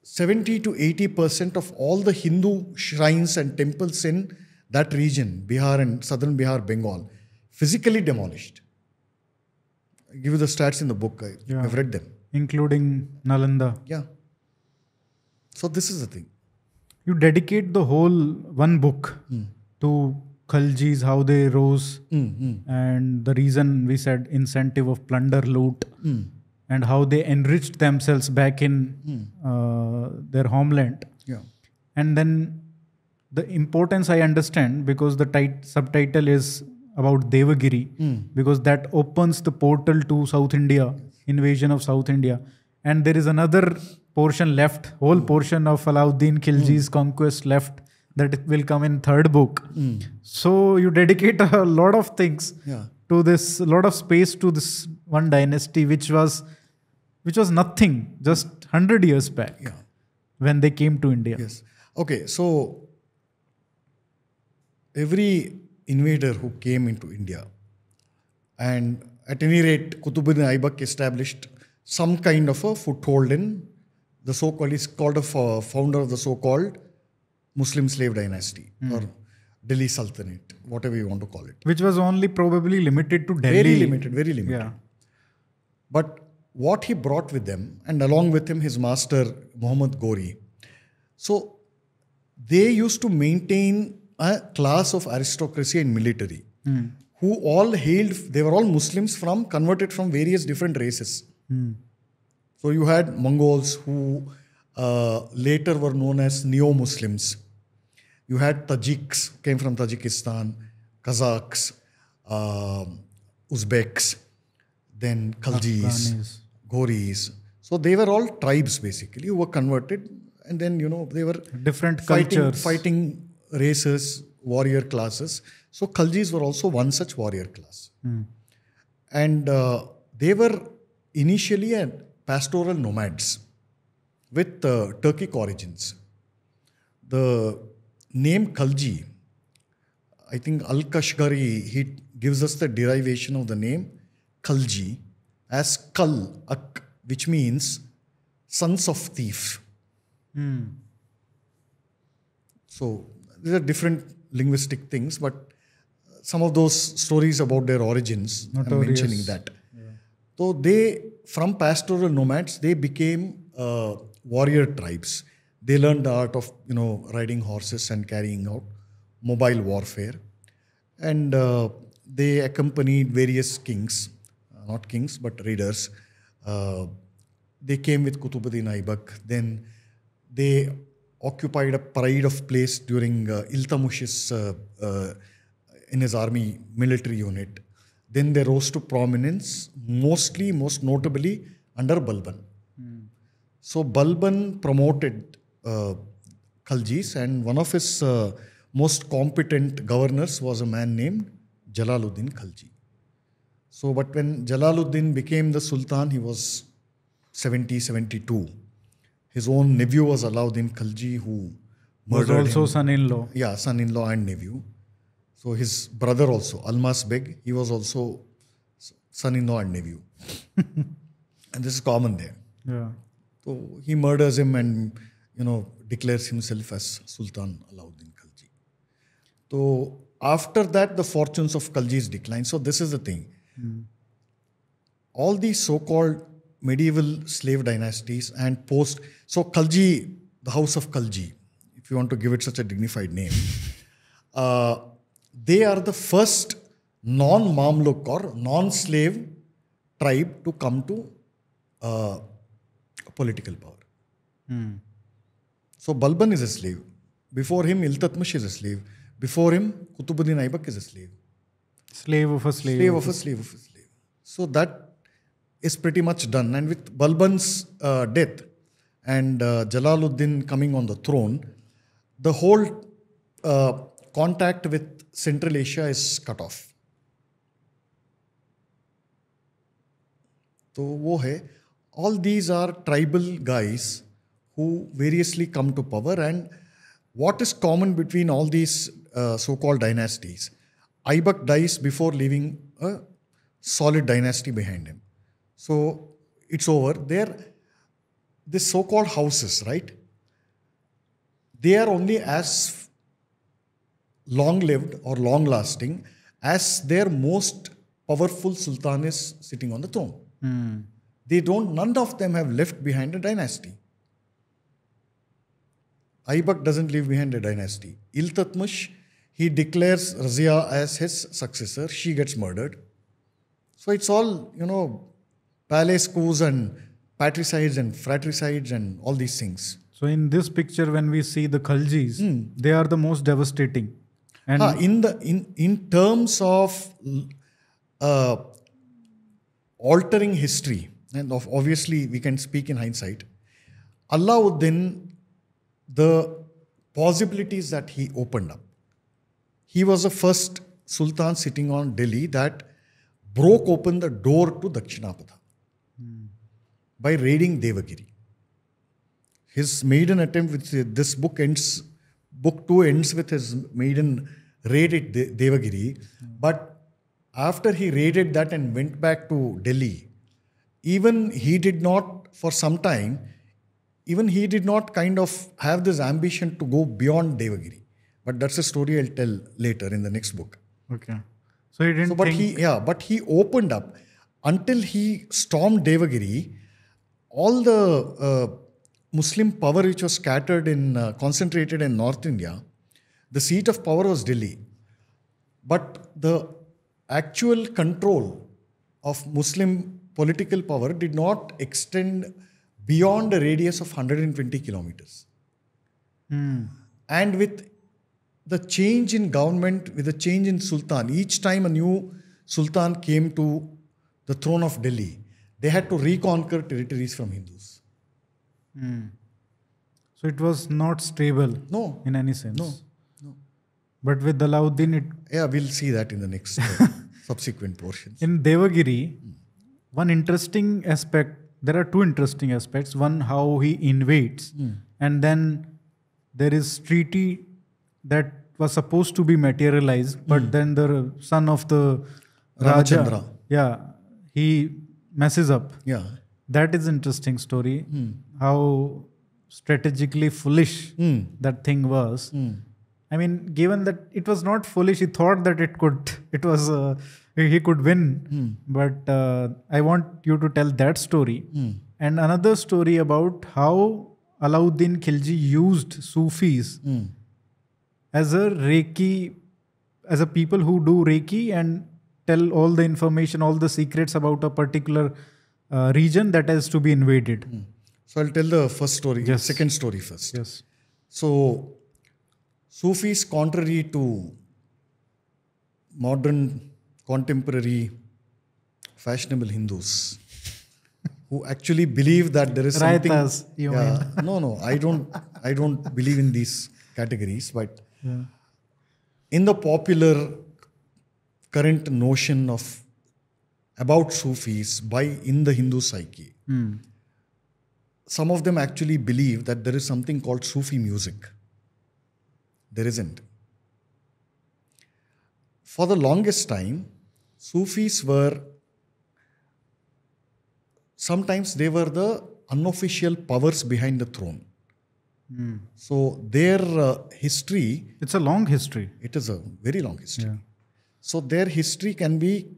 70 to 80% of all the Hindu shrines and temples in that region, Bihar and southern Bihar, Bengal, physically demolished. I give you the stats in the book. I've read them. Including Nalanda. Yeah. So this is the thing. You dedicate the whole one book to Khaljis, how they rose, and the reason we said incentive of plunder, loot, and how they enriched themselves back in their homeland. Yeah. And then the importance I understand, because the subtitle is about Devagiri, because that opens the portal to South India, invasion of South India. And there is another portion left, whole portion of Alauddin Khilji's conquest left, that will come in third book. So you dedicate a lot of things to this, a lot of space to this one dynasty, which was nothing just 100 years back when they came to India. Yes. Okay, so every invader who came into India, and at any rate, Qutbuddin Aibak established some kind of a foothold in the so-called, he's called a founder of the so-called Muslim slave dynasty or Delhi Sultanate, whatever you want to call it. Which was only probably limited to Delhi. Very limited. Yeah. But what he brought with them, and along with him his master Muhammad Ghori, so they used to maintain a class of aristocracy and military who all hailed, they were all Muslims converted from various different races. So you had Mongols who later were known as Neo-Muslims. You had Tajiks, came from Tajikistan, Kazakhs, Uzbeks, then Khaljis, Ghoris. So they were all tribes basically who were converted, and then they were different cultures, fighting races, warrior classes. So Khaljis were also one such warrior class. And they were initially pastoral nomads with Turkic origins. The name Khalji, I think Al-Kashgari, he gives us the derivation of the name Khalji as Kal, which means sons of thief. So these are different linguistic things, but some of those stories about their origins, I'm mentioning that. So they, from pastoral nomads, they became warrior tribes. They learned the art of, riding horses and carrying out mobile warfare. And they accompanied various kings, not kings, but raiders. They came with Qutbuddin Aibak. Then they occupied a pride of place during Iltutmish's in his army military unit. Then they rose to prominence, most notably under Balban. So Balban promoted Khaljis, and one of his most competent governors was a man named Jalaluddin Khilji. So, but when Jalaluddin became the Sultan, he was 72. His own nephew was Alauddin Khilji, who murdered was also him. son-in-law. Yeah, son-in-law and nephew. So his brother also, Almas Beg, he was also son-in-law and nephew. And this is common there. Yeah. So he murders him and, declares himself as Sultan Alauddin Khilji. So after that, the fortunes of Khaljis decline. So this is the thing. All these so-called medieval slave dynasties and post, so Khilji, the house of Khilji, if you want to give it such a dignified name, they are the first non-Mamluk or non-slave tribe to come to political power. So Balban is a slave. Before him, Iltutmish is a slave. Before him, Qutbuddin Aibak is a slave. Slave of a slave. Slave of a slave of a slave. So that is pretty much done. And with Balban's death and Jalaluddin coming on the throne, the whole contact with Central Asia is cut off. So wo hai. All these are tribal guys who variously come to power, and what is common between all these so-called dynasties? Aibak dies before leaving a solid dynasty behind him. So it's over. These so-called houses, right? They are only as long-lived or long-lasting as their most powerful sultan is sitting on the throne. None of them have left behind a dynasty. Aibak doesn't leave behind a dynasty. Iltutmish, he declares Razia as his successor. She gets murdered. So it's all, palace coups and patricides and fratricides and all these things. So in this picture, when we see the Khiljis, they are the most devastating. And in terms of altering history, and obviously we can speak in hindsight, Alauddin, the possibilities that he opened up. He was the first sultan sitting on Delhi that broke open the door to Dakshinapatha by raiding Devagiri. His maiden attempt with this book ends, book 2 ends with his maiden raid at Devagiri. But after he raided that and went back to Delhi, even he did not, for some time, even he did not kind of have this ambition to go beyond Devagiri. But that's a story I'll tell later in the next book. Okay. So he didn't but he opened up. Until he stormed Devagiri, all the Muslim power which was scattered concentrated in North India, the seat of power was Delhi. But the actual control of Muslim political power did not extend beyond a radius of 120 kilometers. And with the change in government, with the change in sultan, each time a new sultan came to the throne of Delhi, they had to reconquer territories from Hindus. So it was not stable in any sense. No. But with Alauddin, we'll see that in the next subsequent portions. In Devagiri, one interesting aspect, there are two interesting aspects. One, how he invades. And then there is treaty that was supposed to be materialized, but then the son of the Raja, he messes up. That is interesting story. How strategically foolish that thing was. I mean, given that it was not foolish, he thought that he could win. But I want you to tell that story. And another story about how Alauddin Khilji used Sufis as a Reiki, as a people who do Reiki and tell all the information, all the secrets about a particular region that has to be invaded. So I'll tell the first story, second story first. Yes. So Sufis, contrary to modern, contemporary, fashionable Hindus, who actually believe that there is something. Raitas, you mean? No, I don't believe in these categories. But in the popular current notion about Sufis in the Hindu psyche, some of them actually believe that there is something called Sufi music. There isn't. For the longest time, Sufis were, sometimes they were the unofficial powers behind the throne. So their history... It's a long history. It is a very long history. So their history can be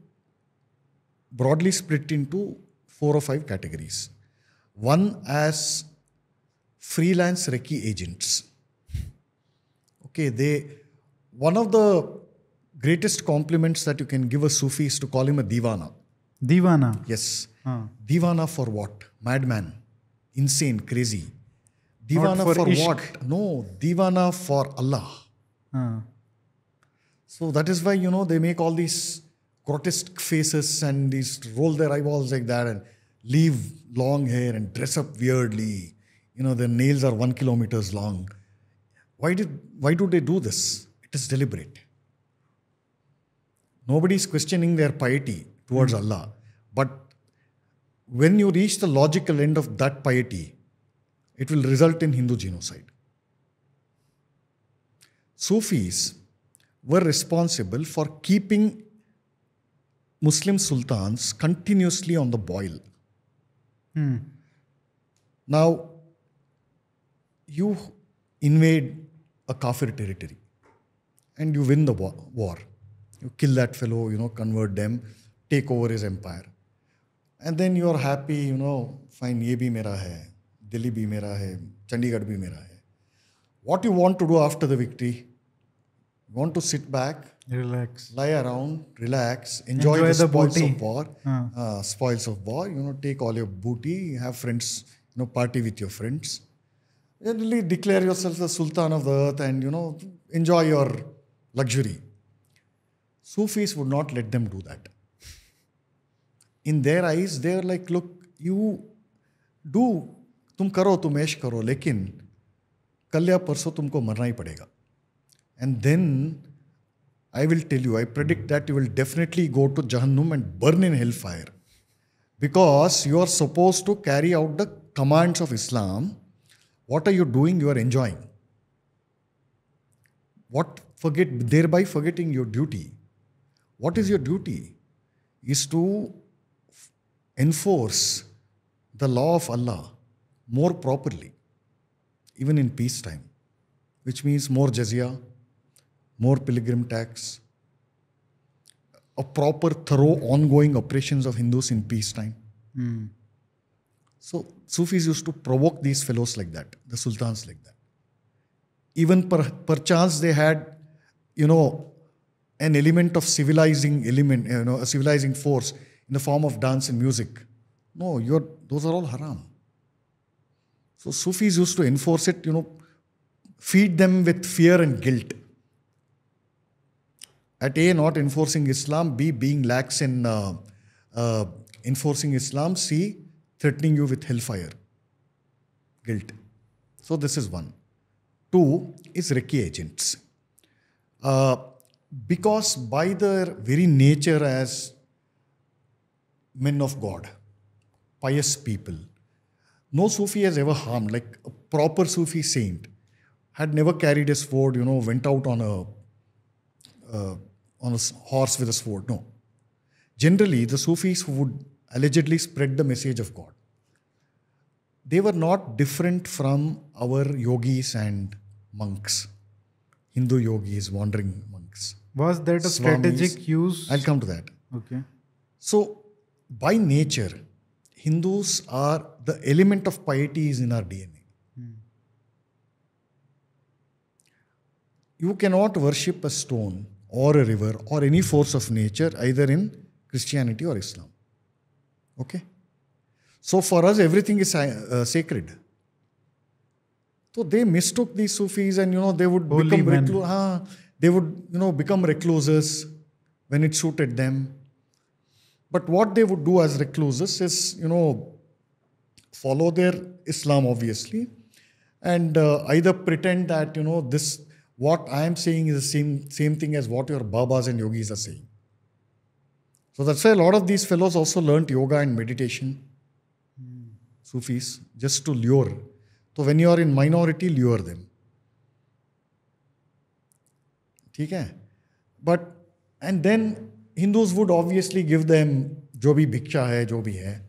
broadly split into 4 or 5 categories. One as freelance Reiki agents. One of the greatest compliments that you can give a Sufi is to call him a divana. Divana. Yes. Huh. Divana for what? Madman. Insane, crazy. Not Divana for for ishq. what? No, Divana for Allah. Huh. So that is why, they make all these grotesque faces and these roll their eyeballs like that and leave long hair and dress up weirdly. Their nails are 1 kilometer long. Why do they do this? It is deliberate. Nobody is questioning their piety towards Allah. But when you reach the logical end of that piety, it will result in Hindu genocide. Sufis were responsible for keeping Muslim sultans continuously on the boil. Now, you invade a kafir territory and you win the war. You kill that fellow, convert them, take over his empire. And then you're happy, fine, ye bhi mera hai, Delhi bhi mera hai, Chandigarh bhi mera hai. What you want to do after the victory? You want to sit back, Relax. lie around, relax, enjoy the spoils of war. Spoils of war, take all your booty, have friends, party with your friends. Really declare yourself the Sultan of the earth and, enjoy your luxury. Sufis would not let them do that. In their eyes, they are like, look, you do, tum ऐश करो, लेकिन कल या परसों तुमको मरना ही पड़ेगा. And then I will tell you, I predict that you will definitely go to Jahannam and burn in hellfire. Because you are supposed to carry out the commands of Islam. What are you doing? You are enjoying. Thereby forgetting your duty. What is your duty? Is to enforce the law of Allah more properly, even in peacetime, which means more jizya, more pilgrim tax, a proper, thorough, ongoing operations of Hindus in peacetime. So Sufis used to provoke these fellows like that, the sultans like that. Even perchance they had, an element of civilizing element, a civilizing force in the form of dance and music. No, those are all haram. So Sufis used to enforce it, feed them with fear and guilt. At A, not enforcing Islam, B, being lax in enforcing Islam, C, threatening you with hellfire, guilt. So this is one. Two is Recce agents. Because by their very nature as men of God, pious people, no Sufi has ever harmed, like a proper Sufi saint had never carried a sword, went out on a horse with a sword. No. Generally, the Sufis who would allegedly spread the message of God, they were not different from our yogis and monks, Hindu yogis, wandering monks. Was that a strategic use? I'll come to that. Okay. So, by nature, Hindus are, the element of piety is in our DNA. You cannot worship a stone or a river or any force of nature either in Christianity or Islam. Okay? So for us, everything is sacred. So they mistook these Sufis and, they would become recluses when it suited them. But what they would do as recluses is, follow their Islam, obviously, and either pretend that, what I am saying is the same thing as what your Babas and Yogis are saying. So that's why a lot of these fellows also learnt yoga and meditation, Sufis, just to lure. So when you are in minority, lure them. Okay? And then Hindus would obviously give them jo bhi bhiksha hai, jo bhi hai.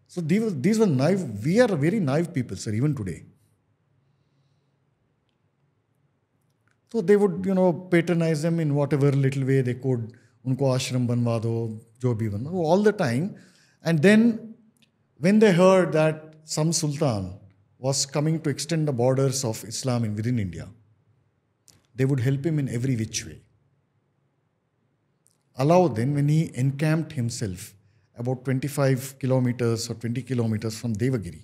So these were naive. We are very naive people, sir, even today. So they would, patronize them in whatever little way they could. Unko ashram banwa do, jo bhi banwa, all the time. And then when they heard that some sultan was coming to extend the borders of Islam within India, they would help him in every which way. Alauddin, when he encamped himself about 25 kilometers or 20 kilometers from Devagiri.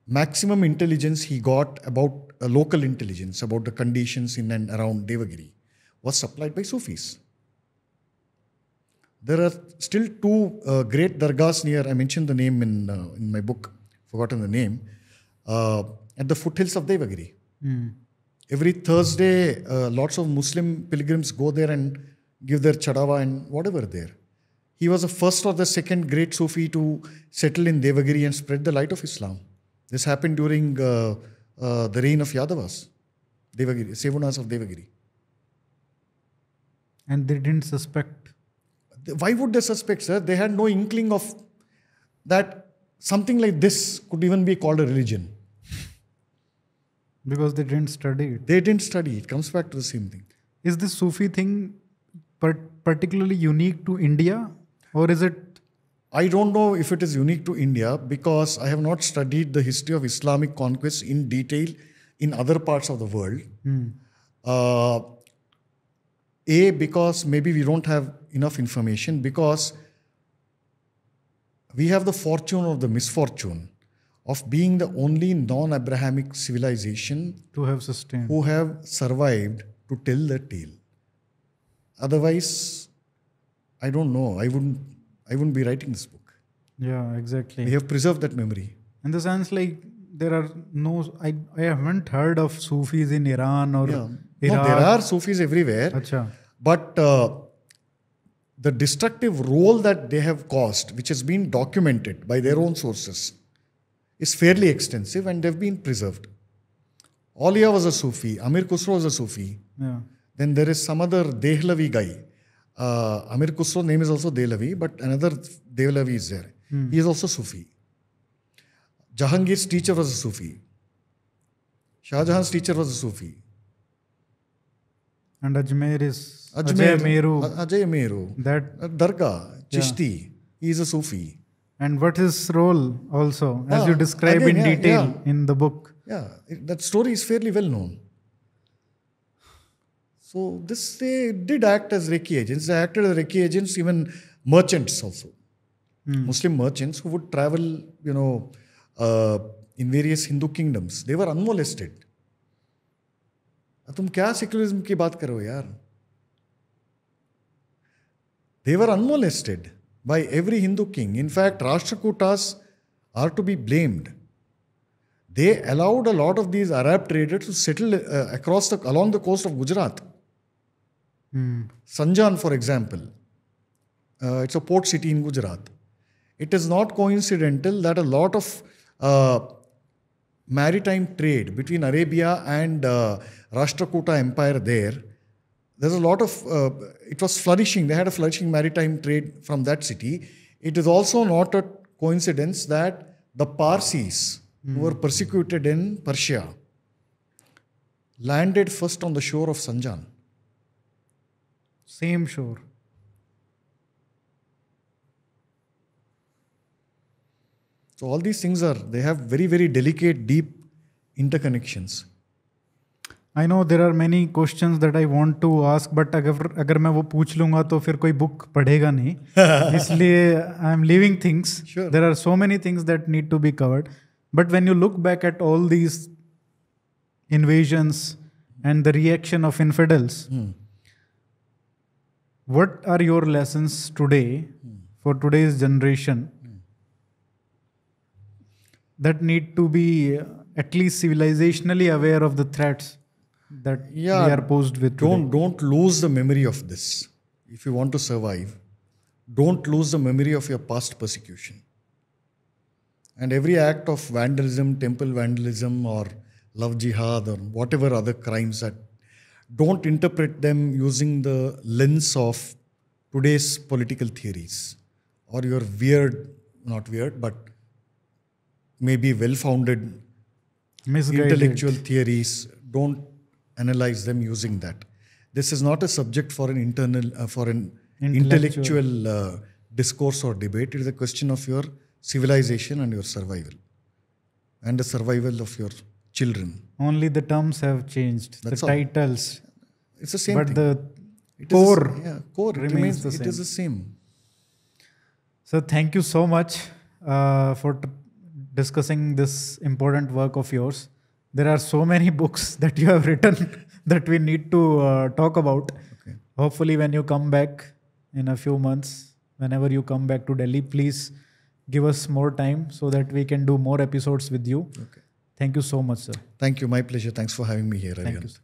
Maximum intelligence he got about local intelligence about the conditions in and around Devagiri was supplied by Sufis. There are still two great dargahs near, I mentioned the name in my book, forgotten the name, at the foothills of Devagiri. Every Thursday, lots of Muslim pilgrims go there and give their chadawa and whatever there. He was the first or the second great Sufi to settle in Devagiri and spread the light of Islam. This happened during the reign of Yadavas, Devagiri, Sevunas of Devagiri. And they didn't suspect. Why would they suspect, sir? They had no inkling of that something like this could even be called a religion. Because they didn't study it. They didn't study. It comes back to the same thing. Is this Sufi thing particularly unique to India? Or is it? I don't know if it is unique to India because I have not studied the history of Islamic conquest in detail in other parts of the world. Because maybe we don't have enough information, because we have the fortune or the misfortune of being the only non-Abrahamic civilization To have sustained. who have survived to tell the tale. Otherwise, I don't know. I wouldn't be writing this book. Yeah, exactly. We have preserved that memory. In the sense, like, there are no... I haven't heard of Sufis in Iran or Yeah. Iraq. No, there are Sufis everywhere. Acha. But the destructive role that they have caused, which has been documented by their own sources, is fairly extensive and they've been preserved. Aulia was a Sufi. Amir Khusro was a Sufi. Yeah. Then there is some other Dehlavi guy. Amir Khusro's name is also Dehlavi, but another Dehlavi is there. He is also Sufi. Jahangir's teacher was a Sufi. Shah Jahan's teacher was a Sufi. And Ajmer is Ajay Meru. That, Dargah, Chishti. He is a Sufi. and what his role also, as you describe in detail in the book. Yeah, that story is fairly well known. So they did act as Rekhi agents. They acted as Rekhi agents, even merchants also. Muslim merchants who would travel, in various Hindu kingdoms. They were unmolested. तुम क्या secularism की बात कर रहे हो यार? They were unmolested by every Hindu king. In fact, Rashtrakutas are to be blamed. They allowed a lot of these Arab traders to settle along the coast of Gujarat. Sanjan, for example, it's a port city in Gujarat. It is not coincidental that a lot of maritime trade between Arabia and Rashtrakuta Empire there's a lot of, it was flourishing. They had a flourishing maritime trade from that city. It is also not a coincidence that the Parsis, who were persecuted in Persia, landed first on the shore of Sanjan. Same shore. So all these things they have very, very delicate, deep interconnections. I know there are many questions that I want to ask, but अगर मैं वो पूछ लूँगा तो फिर कोई book पढ़ेगा नहीं. इसलिए I am leaving things. Sure. There are so many things that need to be covered. But when you look back at all these invasions and the reaction of infidels, what are your lessons today for today's generation that need to be at least civilizationally aware of the threats that we are posed with today? Don't lose the memory of this. If you want to survive, don't lose the memory of your past persecution. And every act of vandalism, temple vandalism or love jihad or whatever other crimes, that don't interpret them using the lens of today's political theories or your not weird, but maybe well-founded intellectual theories. Don't analyze them using that. This is not a subject for an intellectual discourse or debate. It is a question of your civilization and your survival, and the survival of your children. Only the terms have changed. That's the all. titles. It's the same but thing. The It core core remains the same. It is the same. So thank you so much for discussing this important work of yours. There are so many books that you have written that we need to talk about. Okay. Hopefully, when you come back in a few months, whenever you come back to Delhi, please give us more time so that we can do more episodes with you. Okay. Thank you so much, sir. Thank you. My pleasure. Thanks for having me here, Arihant. Thank you, sir.